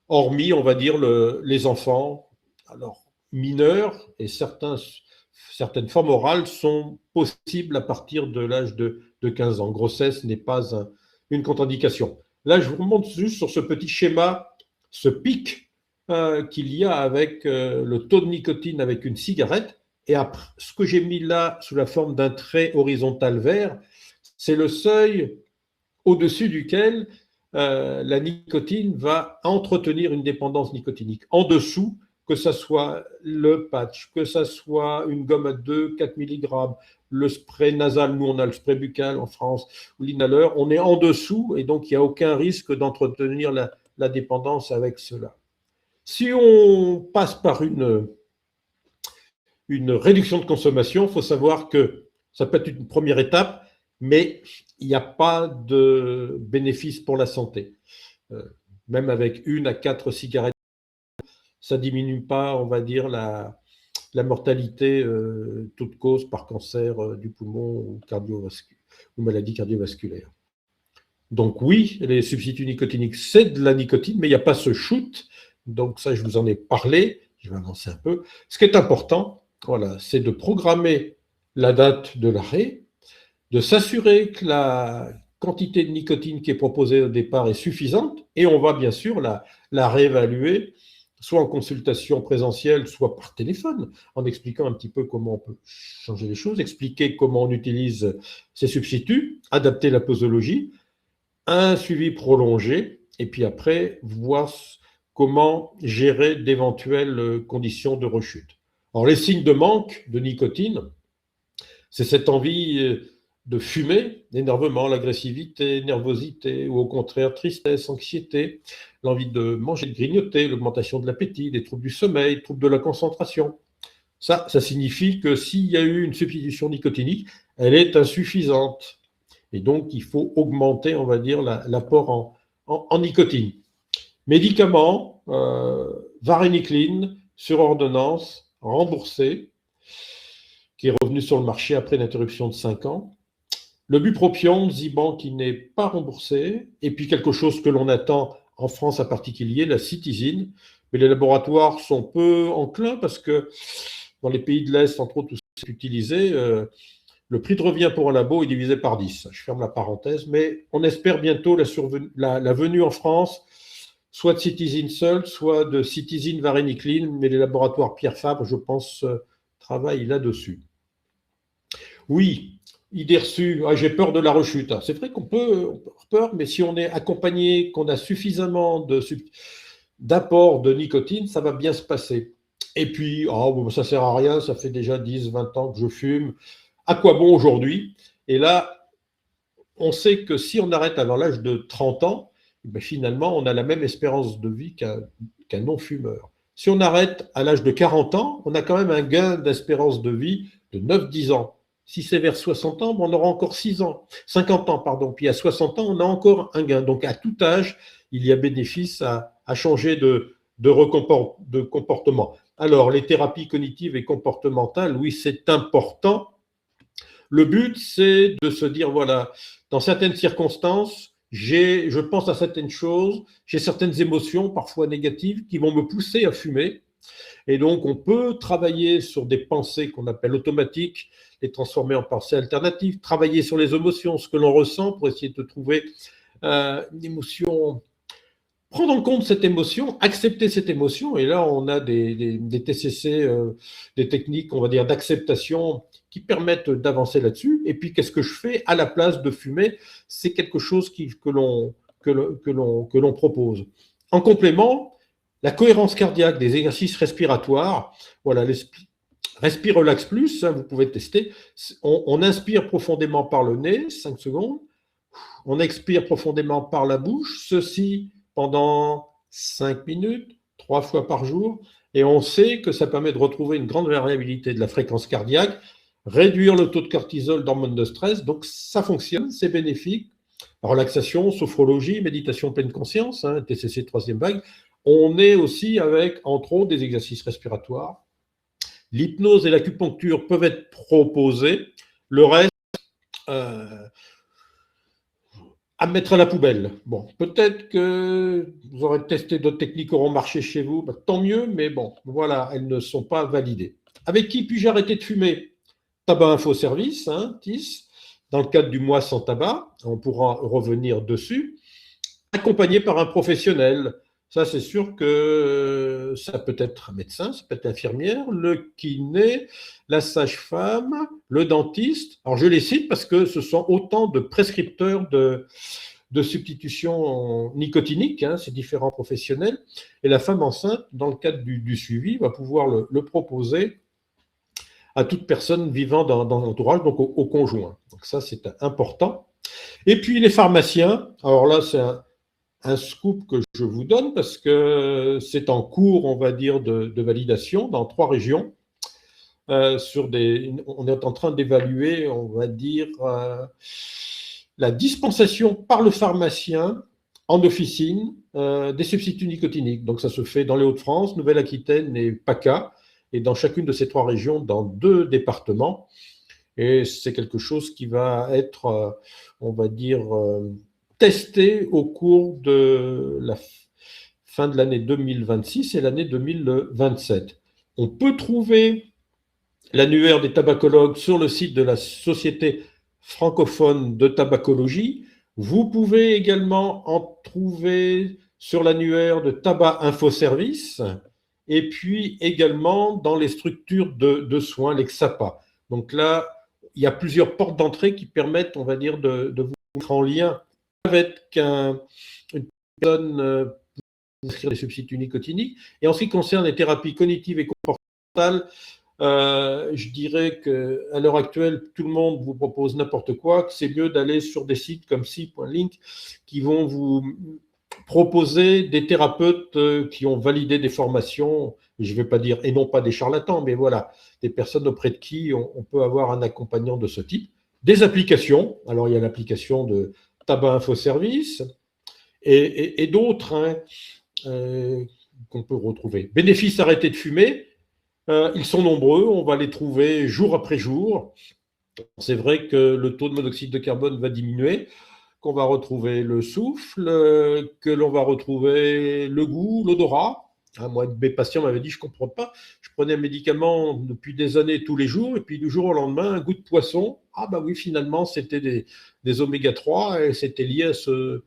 hormis, on va dire, les enfants. Alors, mineurs et certaines formes orales sont possibles à partir de l'âge de 15 ans. Grossesse n'est pas une contre-indication. Là, je vous remonte juste sur ce petit schéma, ce pic qu'il y a avec le taux de nicotine avec une cigarette. Et après, ce que j'ai mis là sous la forme d'un trait horizontal vert, c'est le seuil au-dessus duquel la nicotine va entretenir une dépendance nicotinique. En dessous, que ce soit le patch, que ce soit une gomme à 2-4 mg, le spray nasal, nous on a le spray buccal en France, ou l'inhaleur, on est en dessous et donc il n'y a aucun risque d'entretenir la dépendance avec cela. Si on passe par une réduction de consommation, il faut savoir que ça peut être une première étape, mais il n'y a pas de bénéfice pour la santé. Même avec 1 à 4 cigarettes, ça ne diminue pas, on va dire, la mortalité toute cause par cancer du poumon ou maladie cardiovasculaire. Donc oui, les substituts nicotiniques, c'est de la nicotine, mais il n'y a pas ce shoot. Donc ça, je vous en ai parlé, je vais avancer un peu. Ce qui est important, voilà, c'est de programmer la date de l'arrêt, de s'assurer que la quantité de nicotine qui est proposée au départ est suffisante, et on va bien sûr la réévaluer, soit en consultation présentielle, soit par téléphone, en expliquant un petit peu comment on peut changer les choses, expliquer comment on utilise ces substituts, adapter la posologie, un suivi prolongé, et puis après, voir comment gérer d'éventuelles conditions de rechute. Alors, les signes de manque de nicotine, c'est cette envie de fumer, l'énervement, l'agressivité, nervosité, ou au contraire, tristesse, anxiété, l'envie de manger, de grignoter, l'augmentation de l'appétit, des troubles du sommeil, troubles de la concentration. Ça signifie que s'il y a eu une substitution nicotinique, elle est insuffisante. Et donc, il faut augmenter, on va dire, l'apport en nicotine. Médicaments, varénicline, sur ordonnance, remboursé, qui est revenu sur le marché après une interruption de 5 ans. Le bupropion, Ziban, qui n'est pas remboursé. Et puis quelque chose que l'on attend en France en particulier, la citizine. Mais les laboratoires sont peu enclins parce que dans les pays de l'Est, entre autres, où c'est utilisé, le prix de revient pour un labo est divisé par 10. Je ferme la parenthèse, mais on espère bientôt la venue en France, soit de citizine seule, soit de citizine varénicline, mais les laboratoires Pierre Fabre, je pense, travaillent là-dessus. Oui, idée reçue, j'ai peur de la rechute. C'est vrai qu'on peut avoir peur, mais si on est accompagné, qu'on a suffisamment d'apport de nicotine, ça va bien se passer. Et puis, ça ne sert à rien, ça fait déjà 10, 20 ans que je fume. À quoi bon aujourd'hui? Et là, on sait que si on arrête avant l'âge de 30 ans, finalement, on a la même espérance de vie qu'un non-fumeur. Si on arrête à l'âge de 40 ans, on a quand même un gain d'espérance de vie de 9-10 ans. Si c'est vers 60 ans, on aura encore 6 ans, 50 ans, pardon. Puis à 60 ans, on a encore un gain. Donc à tout âge, il y a bénéfice à changer de comportement. Alors, les thérapies cognitives et comportementales, oui, c'est important. Le but, c'est de se dire, voilà, dans certaines circonstances, je pense à certaines choses, j'ai certaines émotions, parfois négatives, qui vont me pousser à fumer. Et donc, on peut travailler sur des pensées qu'on appelle automatiques, les transformer en pensées alternatives, travailler sur les émotions, ce que l'on ressent pour essayer de trouver une émotion, prendre en compte cette émotion, accepter cette émotion. Et là, on a des TCC, des techniques, on va dire, d'acceptation qui permettent d'avancer là-dessus. Et puis, qu'est-ce que je fais à la place de fumer? C'est quelque chose que l'on propose. En complément, la cohérence cardiaque, des exercices respiratoires, voilà, Respire Relax Plus, hein, vous pouvez tester. On inspire profondément par le nez, 5 secondes. On expire profondément par la bouche, ceci pendant 5 minutes, 3 fois par jour. Et on sait que ça permet de retrouver une grande variabilité de la fréquence cardiaque, réduire le taux de cortisol, d'hormones de stress. Donc ça fonctionne, c'est bénéfique. Relaxation, sophrologie, méditation pleine conscience, hein, TCC troisième vague. On est aussi avec, entre autres, des exercices respiratoires. L'hypnose et l'acupuncture peuvent être proposés. Le reste, à mettre à la poubelle. Bon, peut-être que vous aurez testé d'autres techniques qui auront marché chez vous, tant mieux, mais bon, voilà, elles ne sont pas validées. Avec qui puis-je arrêter de fumer? Tabac Info Service, hein, TIS, dans le cadre du mois sans tabac, on pourra revenir dessus, accompagné par un professionnel. Ça, c'est sûr que ça peut être un médecin, ça peut être l'infirmière, le kiné, la sage-femme, le dentiste. Alors, je les cite parce que ce sont autant de prescripteurs de substitution nicotinique, hein, ces différents professionnels. Et la femme enceinte, dans le cadre du suivi, va pouvoir le proposer à toute personne vivant dans l'entourage, donc au conjoint. Donc ça, c'est important. Et puis les pharmaciens, alors là, c'est un scoop que je vous donne parce que c'est en cours, on va dire, de validation dans 3 régions. On est en train d'évaluer, on va dire, la dispensation par le pharmacien en officine des substituts nicotiniques. Donc ça se fait dans les Hauts-de-France, Nouvelle-Aquitaine et PACA, et dans chacune de ces 3 régions, dans 2 départements. Et c'est quelque chose qui va être, on va dire, testé au cours de la fin de l'année 2026 et l'année 2027. On peut trouver l'annuaire des tabacologues sur le site de la Société francophone de tabacologie. Vous pouvez également en trouver sur l'annuaire de Tabac Info Service et puis également dans les structures de soins, les XAPA. Donc là, il y a plusieurs portes d'entrée qui permettent, on va dire, de vous mettre en lien avec une personne pour inscrire des substituts nicotiniques. Et en ce qui concerne les thérapies cognitives et comportementales, je dirais qu'à l'heure actuelle, tout le monde vous propose n'importe quoi, que c'est mieux d'aller sur des sites comme si.link qui vont vous proposer des thérapeutes qui ont validé des formations, je ne vais pas dire, et non pas des charlatans, mais voilà, des personnes auprès de qui on peut avoir un accompagnant de ce type. Des applications, alors il y a l'application de Tabac Info Service et d'autres hein, qu'on peut retrouver. Bénéfices arrêtés de fumer, ils sont nombreux, on va les trouver jour après jour. C'est vrai que le taux de monoxyde de carbone va diminuer, qu'on va retrouver le souffle, que l'on va retrouver le goût, l'odorat. Hein, moi, mes patients m'avaient dit, je ne comprends pas, je prenais un médicament depuis des années tous les jours, et puis du jour au lendemain, un goût de poisson. Ah bah oui, finalement, c'était des oméga 3 et c'était lié à ce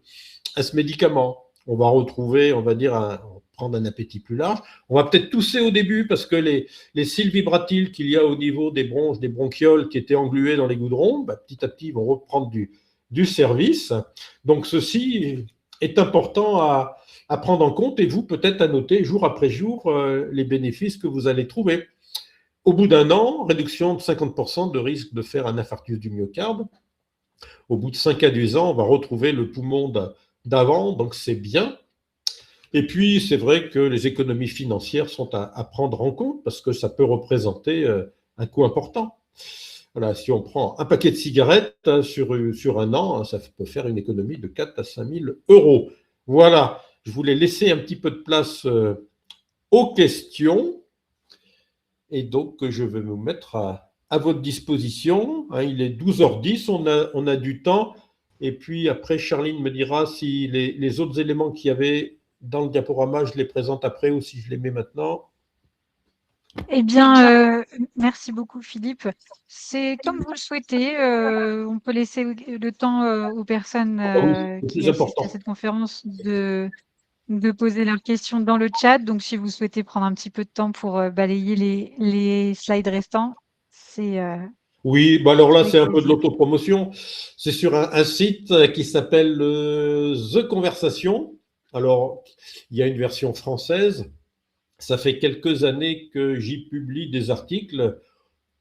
médicament. On va retrouver, on va dire, prendre un appétit plus large. On va peut-être tousser au début parce que les cils vibratiles qu'il y a au niveau des bronches, des bronchioles qui étaient englués dans les goudrons, bah, petit à petit, ils vont reprendre du service. Donc, ceci est important à prendre en compte et vous, peut-être à noter jour après jour les bénéfices que vous allez trouver. Au bout d'un an, réduction de 50% de risque de faire un infarctus du myocarde. Au bout de 5 à 10 ans, on va retrouver le poumon d'avant, donc c'est bien. Et puis, c'est vrai que les économies financières sont à prendre en compte parce que ça peut représenter un coût important. Voilà, si on prend un paquet de cigarettes sur un an, ça peut faire une économie de 4 à 5 000 euros. Voilà, je voulais laisser un petit peu de place aux questions. Et donc, je vais me mettre à votre disposition. Hein, il est 12h10, on a du temps. Et puis après, Charline me dira si les autres éléments qu'il y avait dans le diaporama, je les présente après ou si je les mets maintenant. Eh bien, merci beaucoup Philippe. C'est comme vous le souhaitez, on peut laisser le temps, aux personnes, Ah oui, c'est le qui plus assistent à important. cette conférence de poser leurs questions dans le chat. Donc si vous souhaitez prendre un petit peu de temps pour, balayer les slides restants, c'est, Oui, bah alors là, avec c'est un peu de plaisir. l'autopromotion. C'est sur un site qui s'appelle The Conversation. Alors, il y a une version française. Ça fait quelques années que j'y publie des articles,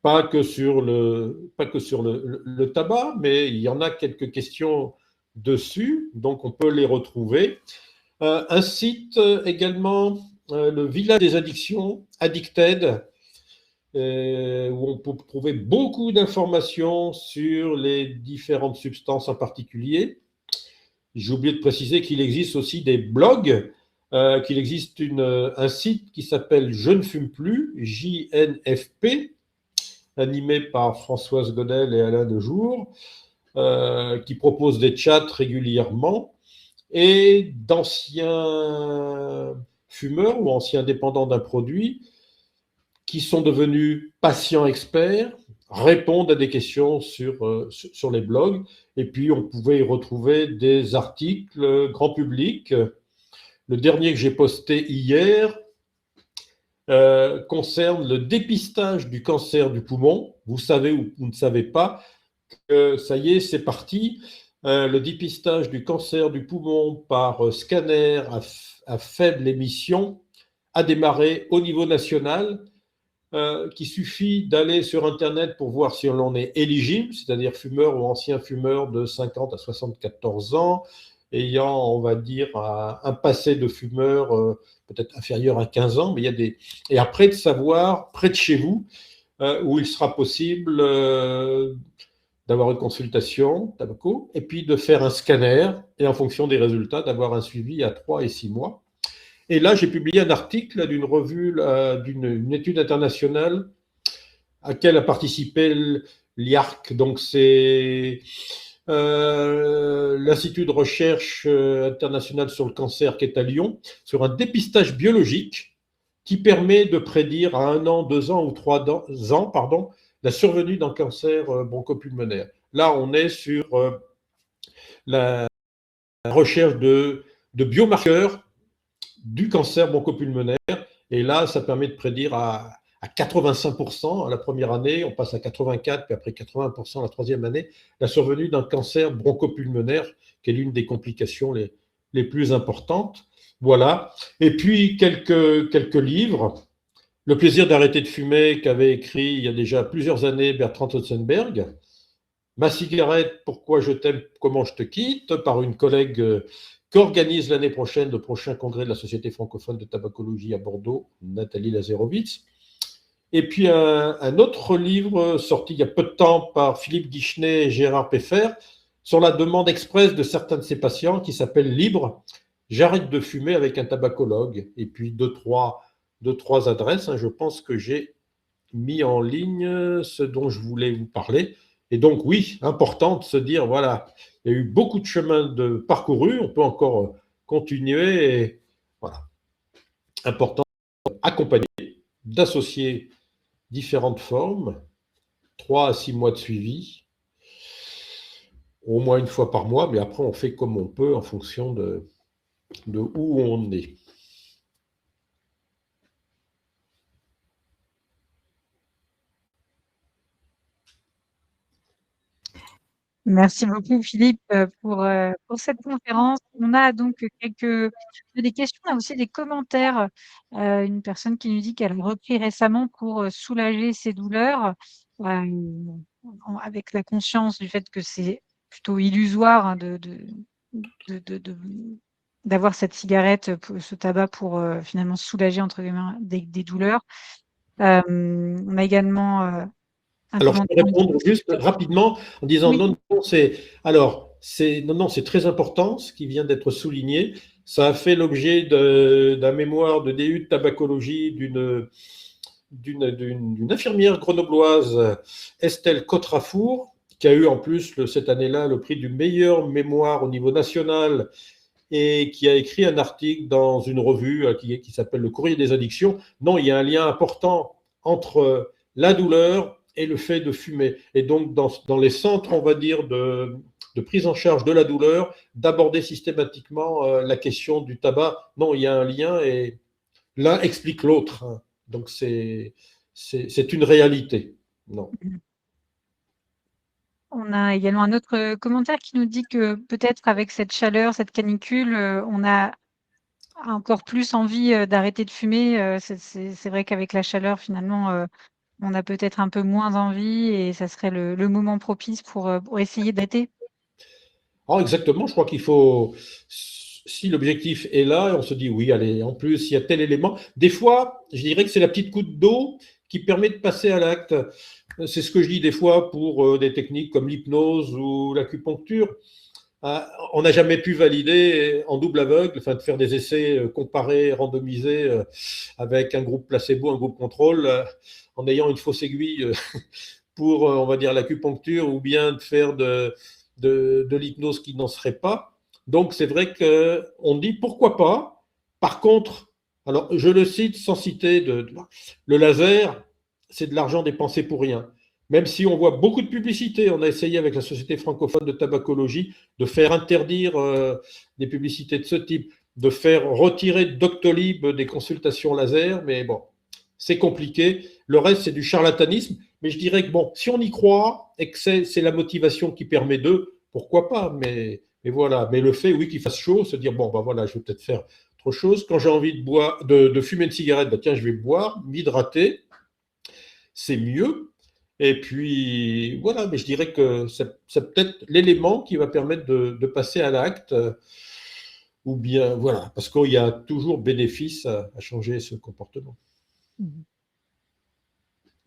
pas que sur le tabac, mais il y en a quelques questions dessus, donc on peut les retrouver. Un site également, le Village des addictions, Addicted, où on peut trouver beaucoup d'informations sur les différentes substances en particulier. J'ai oublié de préciser qu'il existe aussi des blogs, qu'il existe un site qui s'appelle Je ne fume plus, JNFP, animé par Françoise Godel et Alain Dejour, qui propose des chats régulièrement, et d'anciens fumeurs ou anciens dépendants d'un produit qui sont devenus patients experts, répondent à des questions sur les blogs. Et puis, on pouvait y retrouver des articles grand public. Le dernier que j'ai posté hier concerne le dépistage du cancer du poumon. Vous savez ou vous ne savez pas que ça y est, c'est parti. Le dépistage du cancer du poumon par scanner à faible émission a démarré au niveau national. Qu'il suffit d'aller sur Internet pour voir si l'on est éligible, c'est-à-dire fumeur ou ancien fumeur de 50 à 74 ans, ayant, on va dire, un passé de fumeur peut-être inférieur à 15 ans, mais il y a des... Et après, de savoir, près de chez vous, où il sera possible d'avoir une consultation tabaco, et puis de faire un scanner, et en fonction des résultats, d'avoir un suivi à 3 et 6 mois. Et là, j'ai publié un article d'une revue, d'une étude internationale à laquelle a participé l'IARC. Donc, c'est l'Institut de recherche international sur le cancer qui est à Lyon, sur un dépistage biologique qui permet de prédire à 1 an, 2 ans ou 3 ans, pardon, la survenue d'un cancer bronchopulmonaire. Là, on est sur la recherche de biomarqueurs du cancer bronchopulmonaire. Et là, ça permet de prédire à 85% à la première année, on passe à 84, puis après 80% la troisième année, la survenue d'un cancer bronchopulmonaire, qui est l'une des complications les plus importantes. Voilà. Et puis, quelques livres. Le plaisir d'arrêter de fumer, qu'avait écrit il y a déjà plusieurs années Bertrand Otzenberg. Ma cigarette, pourquoi je t'aime, comment je te quitte, par une collègue qu'organise l'année prochaine le prochain congrès de la Société francophone de tabacologie à Bordeaux, Nathalie Lazerowitz. Et puis un autre livre sorti il y a peu de temps par Philippe Guichenet et Gérard Peffer sur la demande express de certains de ses patients qui s'appelle Libre, j'arrête de fumer avec un tabacologue. Et puis deux, trois adresses. Hein, je pense que j'ai mis en ligne ce dont je voulais vous parler. Et donc, oui, important de se dire, voilà, il y a eu beaucoup de chemin de parcouru, on peut encore continuer. Et, voilà, important d'accompagner, d'associer différentes formes, 3 à 6 mois de suivi, au moins une fois par mois, mais après, on fait comme on peut en fonction de où on est. Merci beaucoup Philippe, pour cette conférence. On a donc des questions, on a aussi des commentaires. Une personne qui nous dit qu'elle a repris récemment pour, soulager ses douleurs, avec la conscience du fait que c'est plutôt illusoire hein, d'avoir cette cigarette, ce tabac pour finalement soulager entre guillemets des douleurs. On a également un Alors, je peux commentaire répondre juste rapidement en disant oui, non, non, non, non, c'est très important ce qui vient d'être souligné. Ça a fait l'objet d'un mémoire de DU de tabacologie d'une infirmière grenobloise, Estelle Cottrefour, qui a eu en plus cette année-là le prix du meilleur mémoire au niveau national et qui a écrit un article dans une revue qui s'appelle Le Courrier des addictions. Non, il y a un lien important entre la douleur et le fait de fumer. Et donc, dans les centres, on va dire, de prise en charge de la douleur, d'aborder systématiquement la question du tabac. Non, il y a un lien et l'un explique l'autre. Hein. Donc, c'est une réalité. Non. on a également un autre commentaire qui nous dit que peut-être avec cette chaleur, cette canicule, on a encore plus envie d'arrêter de fumer. C'est vrai qu'avec la chaleur, finalement, on a peut-être un peu moins envie et ça serait le moment propice pour essayer d'arrêter. Ah, exactement, je crois qu'il faut, si l'objectif est là, on se dit oui, allez, en plus, il y a tel élément. Des fois, je dirais que c'est la petite goutte d'eau qui permet de passer à l'acte. C'est ce que je dis des fois pour des techniques comme l'hypnose ou l'acupuncture. On n'a jamais pu valider en double aveugle, enfin de faire des essais comparés, randomisés avec un groupe placebo, un groupe contrôle, en ayant une fausse aiguille pour, on va dire, l'acupuncture ou bien de faire de l'hypnose qui n'en serait pas. Donc, c'est vrai qu'on dit pourquoi pas. Par contre, alors je le cite sans citer, le laser, c'est de l'argent dépensé pour rien. Même si on voit beaucoup de publicités, on a essayé avec la Société francophone de tabacologie de faire interdire des publicités de ce type, de faire retirer Doctolib des consultations laser, mais bon, c'est compliqué. Le reste, c'est du charlatanisme. Mais je dirais que bon, si on y croit et que c'est la motivation qui permet d'eux, pourquoi pas. Mais voilà. Mais le fait, oui, qu'il fasse chaud, se dire bon, ben voilà, je vais peut-être faire autre chose. Quand j'ai envie de fumer une cigarette, ben tiens, je vais boire, m'hydrater, c'est mieux. Et puis voilà, mais je dirais que c'est peut-être l'élément qui va permettre de passer à l'acte, ou bien voilà, parce qu'il y a toujours bénéfice à changer ce comportement. Mmh.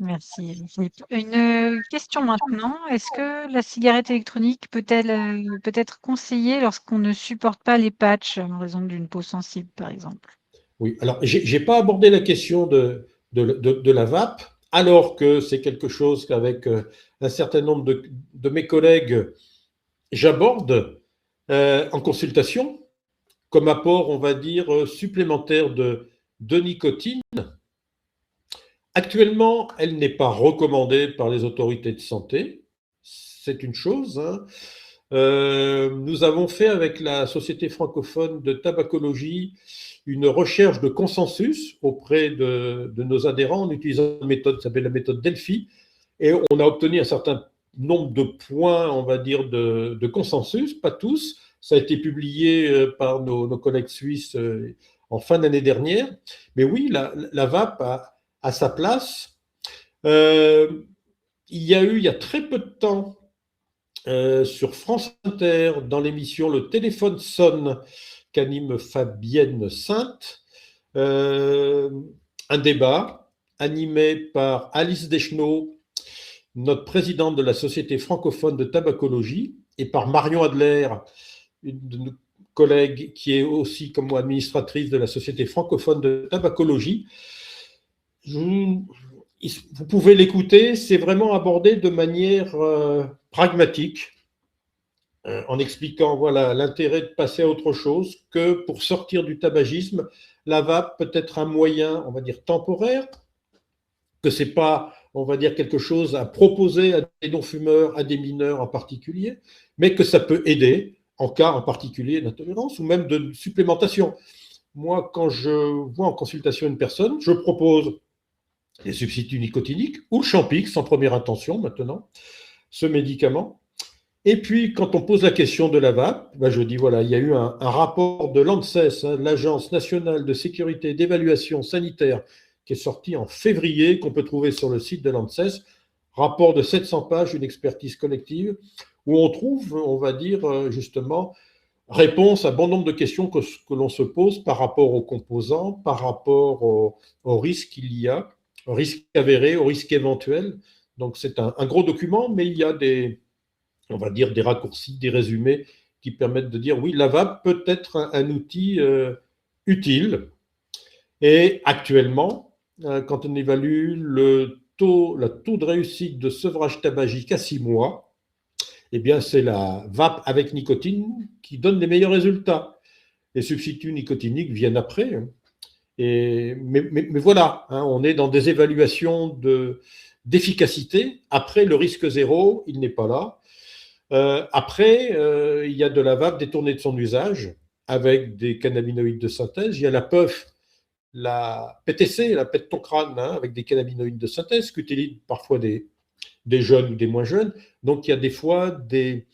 Merci Philippe. Une question maintenant. Est-ce que la cigarette électronique peut-elle, peut être conseillée lorsqu'on ne supporte pas les patchs en raison d'une peau sensible, par exemple? Oui, alors j'ai pas abordé la question de la vape, alors que c'est quelque chose qu'avec un certain nombre de mes collègues, j'aborde en consultation comme apport, on va dire, supplémentaire de nicotine. Actuellement, elle n'est pas recommandée par les autorités de santé, c'est une chose. Hein. Nous avons fait avec la Société francophone de tabacologie une recherche de consensus auprès de nos adhérents en utilisant une méthode qui s'appelle la méthode Delphi, et on a obtenu un certain nombre de points, on va dire, de consensus, pas tous. Ça a été publié par nos collègues suisses en fin d'année dernière. Mais oui, la vape a sa place. Euh, il y a très peu de temps, sur France Inter, dans l'émission Le téléphone sonne, qu'anime Fabienne Sainte, euh, un débat animé par Alice Deschenaux, notre présidente de la Société francophone de tabacologie, et par Marion Adler, une de nos collègues qui est aussi, comme moi, administratrice de la Société francophone de tabacologie. Vous pouvez l'écouter, c'est vraiment abordé de manière pragmatique, en expliquant voilà l'intérêt de passer à autre chose, que pour sortir du tabagisme, la vape peut être un moyen, on va dire, temporaire, que c'est pas, on va dire, quelque chose à proposer à des non-fumeurs, à des mineurs en particulier, mais que ça peut aider en cas en particulier d'intolérance ou même de supplémentation. Moi, quand je vois en consultation une personne, je propose les substituts nicotiniques ou le Champix en première intention maintenant, ce médicament. Et puis, quand on pose la question de la vape, ben je dis voilà, il y a eu un rapport de l'ANSES, hein, l'Agence nationale de sécurité et d'évaluation sanitaire, qui est sorti en février, qu'on peut trouver sur le site de l'ANSES, rapport de 700 pages, une expertise collective, où on trouve, on va dire, justement, réponse à bon nombre de questions que l'on se pose par rapport aux composants, par rapport au risque qu'il y a, au risque avéré, au risque éventuel. Donc c'est un gros document, mais il y a on va dire, des raccourcis, des résumés qui permettent de dire oui, la VAP peut être un outil utile. Et actuellement, quand on évalue le taux de réussite de sevrage tabagique à 6 mois, eh bien, c'est la vape avec nicotine qui donne les meilleurs résultats. Les substituts nicotiniques viennent après. Mais voilà, hein, on est dans des évaluations d'efficacité. Après, le risque zéro, il n'est pas là. Après, il y a de la vape détournée de son usage avec des cannabinoïdes de synthèse. Il y a la PEUF, la PTC, la pétocrane, hein, avec des cannabinoïdes de synthèse qu'utilisent parfois des jeunes ou des moins jeunes. Donc, il y a des fois des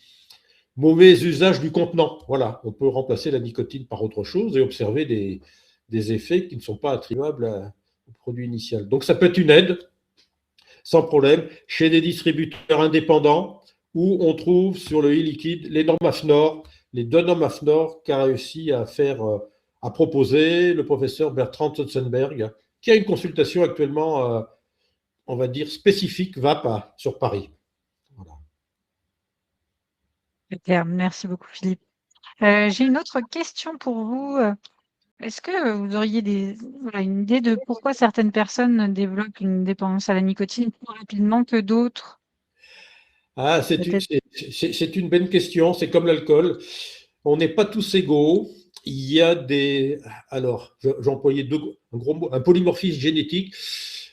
mauvais usages du contenant. Voilà, on peut remplacer la nicotine par autre chose et observer des effets qui ne sont pas attribuables au produit initial. Donc, ça peut être une aide, sans problème, chez des distributeurs indépendants où on trouve sur le e-liquide les normes AFNOR, les deux normes AFNOR qu'a réussi à proposer le professeur Bertrand Sotzenberg, qui a une consultation actuellement, on va dire, spécifique VAP sur Paris. Voilà. C'est clair. Merci beaucoup, Philippe. J'ai une autre question pour vous. Est-ce que vous auriez une idée de pourquoi certaines personnes développent une dépendance à la nicotine plus rapidement que d'autres? Ah, Peut-être. c'est une bonne question. C'est comme l'alcool. On n'est pas tous égaux. Il y a des. Alors, j'employais un gros mot, un polymorphisme génétique.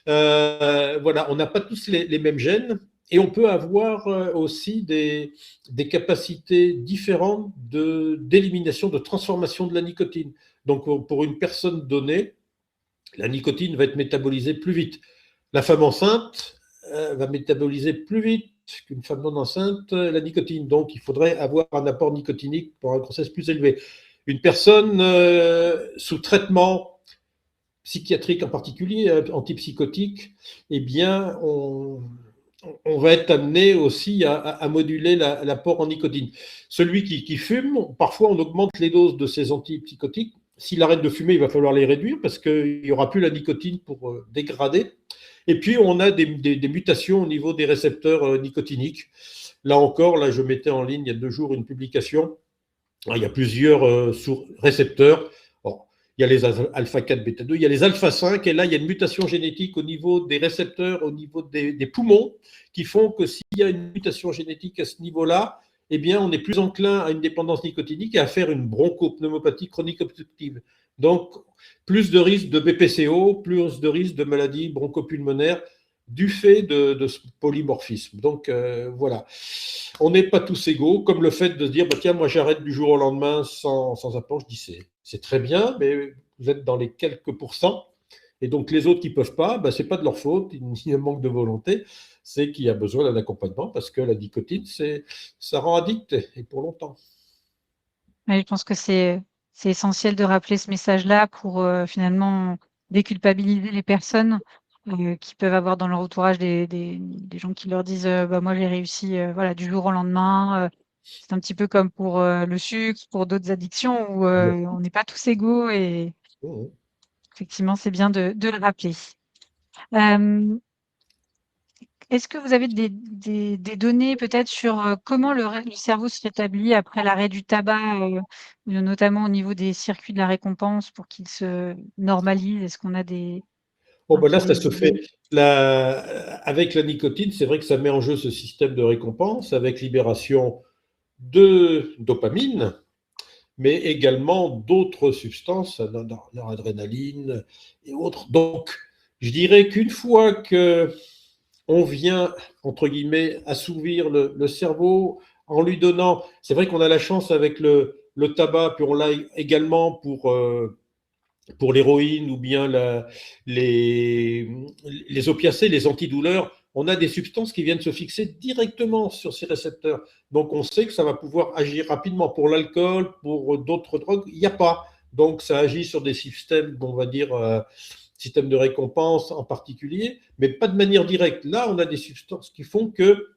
Voilà, on n'a pas tous les mêmes gènes et on peut avoir aussi des capacités différentes d'élimination, de transformation de la nicotine. Donc, pour une personne donnée, la nicotine va être métabolisée plus vite. La femme enceinte va métaboliser plus vite qu'une femme non enceinte la nicotine. Donc, il faudrait avoir un apport nicotinique pour un grossesse plus élevé. Une personne sous traitement psychiatrique en particulier, antipsychotique, eh bien, on va être amené aussi à moduler l'apport en nicotine. Celui qui fume, parfois on augmente les doses de ces antipsychotiques. S'il arrête de fumer, il va falloir les réduire parce qu'il n'y aura plus la nicotine pour dégrader. Et puis, on a des mutations au niveau des récepteurs nicotiniques. Là encore, là, je mettais en ligne il y a 2 jours une publication. Alors, il y a plusieurs récepteurs. Alors, il y a les alpha-4, bêta-2, il y a les alpha-5, et là, il y a une mutation génétique au niveau des récepteurs, au niveau des poumons, qui font que s'il y a une mutation génétique à ce niveau-là, eh bien, on est plus enclin à une dépendance nicotinique et à faire une bronchopneumopathie chronique obstructive. Donc, plus de risques de BPCO, plus de risques de maladies bronchopulmonaires du fait de ce polymorphisme. Donc, voilà. On n'est pas tous égaux, comme le fait de se dire, bah, tiens, moi j'arrête du jour au lendemain sans apport. Je dis, c'est très bien, mais vous êtes dans les quelques pourcents. Et donc, les autres qui ne peuvent pas, bah, ce n'est pas de leur faute, ni un manque de volonté, c'est qu'il y a besoin d'un accompagnement parce que la nicotine, ça rend addict et pour longtemps. Oui, je pense que c'est essentiel de rappeler ce message-là pour finalement déculpabiliser les personnes qui peuvent avoir dans leur entourage des gens qui leur disent bah, moi j'ai réussi voilà, du jour au lendemain. C'est un petit peu comme pour le sucre, pour d'autres addictions où on n'est pas tous égaux et Mmh. effectivement c'est bien de le rappeler. Euh, Est-ce que vous avez des données peut-être sur comment le cerveau se rétablit après l'arrêt du tabac, notamment au niveau des circuits de la récompense pour qu'ils se normalisent? Est-ce qu'on a Bon, un ben peu là, ça des se fait. idées? Avec la nicotine, c'est vrai que ça met en jeu ce système de récompense avec libération de dopamine, mais également d'autres substances, noradrénaline et autres. Donc, je dirais qu'une fois que on vient, entre guillemets, assouvir le cerveau en lui donnant, c'est vrai qu'on a la chance avec le tabac, puis on l'a également pour l'héroïne ou bien les opiacés, les antidouleurs, on a des substances qui viennent se fixer directement sur ces récepteurs. Donc on sait que ça va pouvoir agir rapidement. Pour l'alcool, pour d'autres drogues, il n'y a pas. Donc ça agit sur des systèmes, on va dire, systèmes de récompense en particulier, mais pas de manière directe. Là, on a des substances qui font que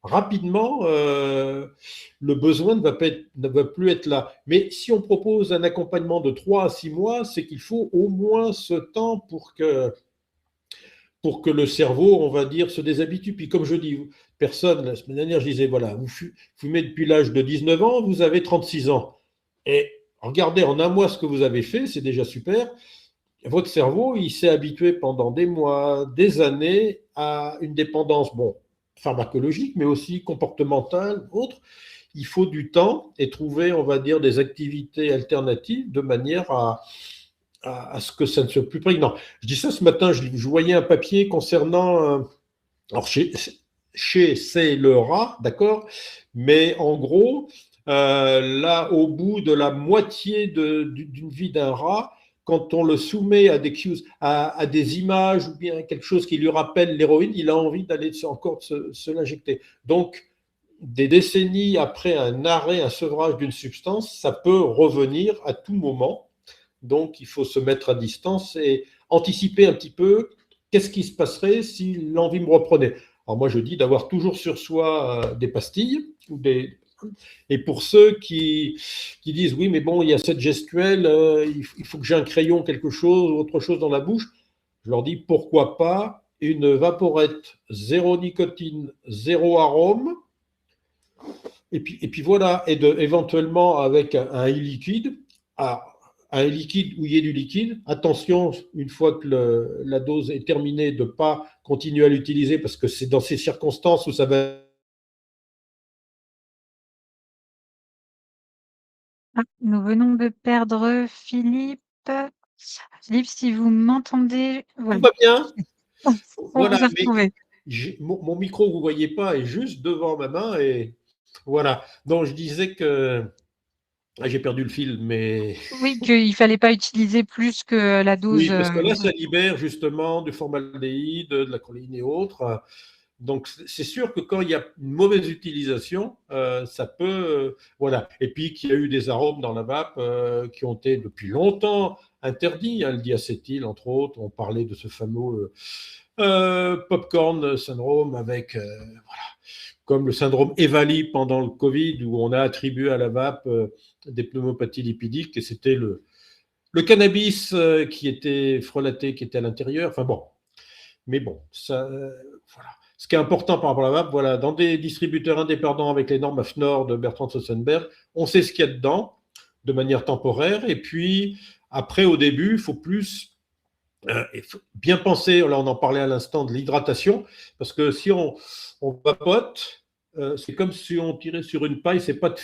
rapidement, le besoin ne va plus être là. Mais si on propose un accompagnement de 3 à 6 mois, c'est qu'il faut au moins ce temps pour que le cerveau, on va dire, se déshabitue. Puis comme je dis, personne, la semaine dernière, je disais, voilà, vous fumez depuis l'âge de 19 ans, vous avez 36 ans. Et regardez en un mois ce que vous avez fait, c'est déjà super. Votre cerveau, il s'est habitué pendant des mois, des années à une dépendance, bon, pharmacologique, mais aussi comportementale, autre. Il faut du temps et trouver, on va dire, des activités alternatives de manière à ce que ça ne soit plus prégnant. Je dis ça ce matin, je voyais un papier concernant, alors chez c'est le rat, d'accord, mais en gros, là, au bout de la moitié d'une vie d'un rat, quand on le soumet à des cues, à des images ou bien quelque chose qui lui rappelle l'héroïne, il a envie d'aller encore se l'injecter. Donc, des décennies après un arrêt, un sevrage d'une substance, ça peut revenir à tout moment. Donc, il faut se mettre à distance et anticiper un petit peu qu'est-ce qui se passerait si l'envie me reprenait. Alors moi, je dis d'avoir toujours sur soi des pastilles ou des... Et pour ceux qui disent oui, mais bon, il y a cette gestuelle, il faut que j'ai un crayon, quelque chose, autre chose dans la bouche, je leur dis pourquoi pas une vaporette zéro nicotine, zéro arôme, et puis voilà, et éventuellement avec un e-liquide, un liquide où il y ait du liquide. Attention, une fois que la dose est terminée, de ne pas continuer à l'utiliser parce que c'est dans ces circonstances où ça va. Ah, nous venons de perdre Philippe. Philippe, si vous m'entendez, Tout voilà, va bien. on Voilà, vous a mais retrouvé. mon micro, vous ne voyez pas, est juste devant ma main. Et voilà. Donc, je disais que j'ai perdu le fil, mais Oui, qu'il fallait pas utiliser plus que la dose. oui, parce que là, ça libère justement du formaldéhyde, de la choline et autres. Donc, c'est sûr que quand il y a une mauvaise utilisation, ça peut. Voilà. Et puis qu'il y a eu des arômes dans la vape qui ont été depuis longtemps interdits, hein, le diacétyl, entre autres. On parlait de ce fameux popcorn syndrome avec, voilà, comme le syndrome EVALI pendant le Covid, où on a attribué à la vape des pneumopathies lipidiques, et c'était le cannabis qui était frelaté, qui était à l'intérieur. Enfin bon. Mais bon, ça, voilà. Ce qui est important par rapport à la vape, voilà, dans des distributeurs indépendants avec les normes AFNOR de Bertrand Sossenberg, on sait ce qu'il y a dedans de manière temporaire. Et puis, après, au début, il faut bien penser, là on en parlait à l'instant, de l'hydratation, parce que si on vapote, c'est comme si on tirait sur une paille, c'est pas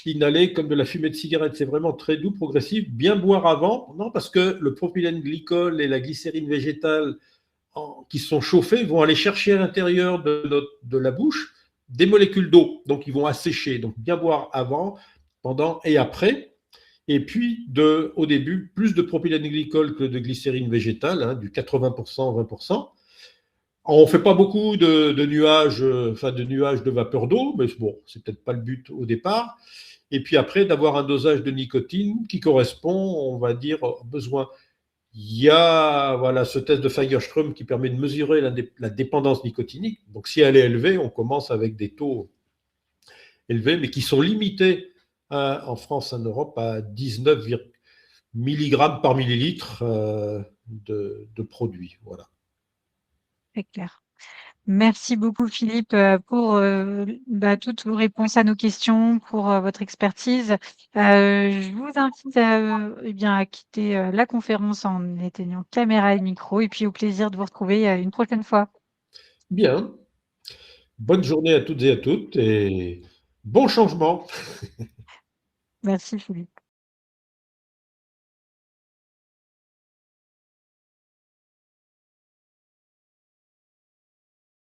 inhaler comme de la fumée de cigarette, c'est vraiment très doux, progressif, bien boire avant, non, parce que le propylène glycol et la glycérine végétale qui sont chauffés vont aller chercher à l'intérieur de la bouche des molécules d'eau. Donc, ils vont assécher. Donc, bien boire avant, pendant et après. Et puis, au début, plus de propylène glycol que de glycérine végétale, hein, du 80%, 20%. On ne fait pas beaucoup de nuages, de nuages de vapeur d'eau, mais bon, c'est peut-être pas le but au départ. Et puis après, d'avoir un dosage de nicotine qui correspond, on va dire, aux besoins. Il y a voilà, ce test de Fagerström qui permet de mesurer la dépendance nicotinique. Donc, si elle est élevée, on commence avec des taux élevés, mais qui sont limités en France, en Europe, à 19 mg par millilitre de produit. Voilà. C'est clair. Merci beaucoup Philippe pour toutes vos réponses à nos questions, pour votre expertise. Je vous invite eh bien, à quitter la conférence en éteignant caméra et micro, et puis au plaisir de vous retrouver une prochaine fois. Bien. Bonne journée à toutes et à toutes et bon changement. Merci Philippe.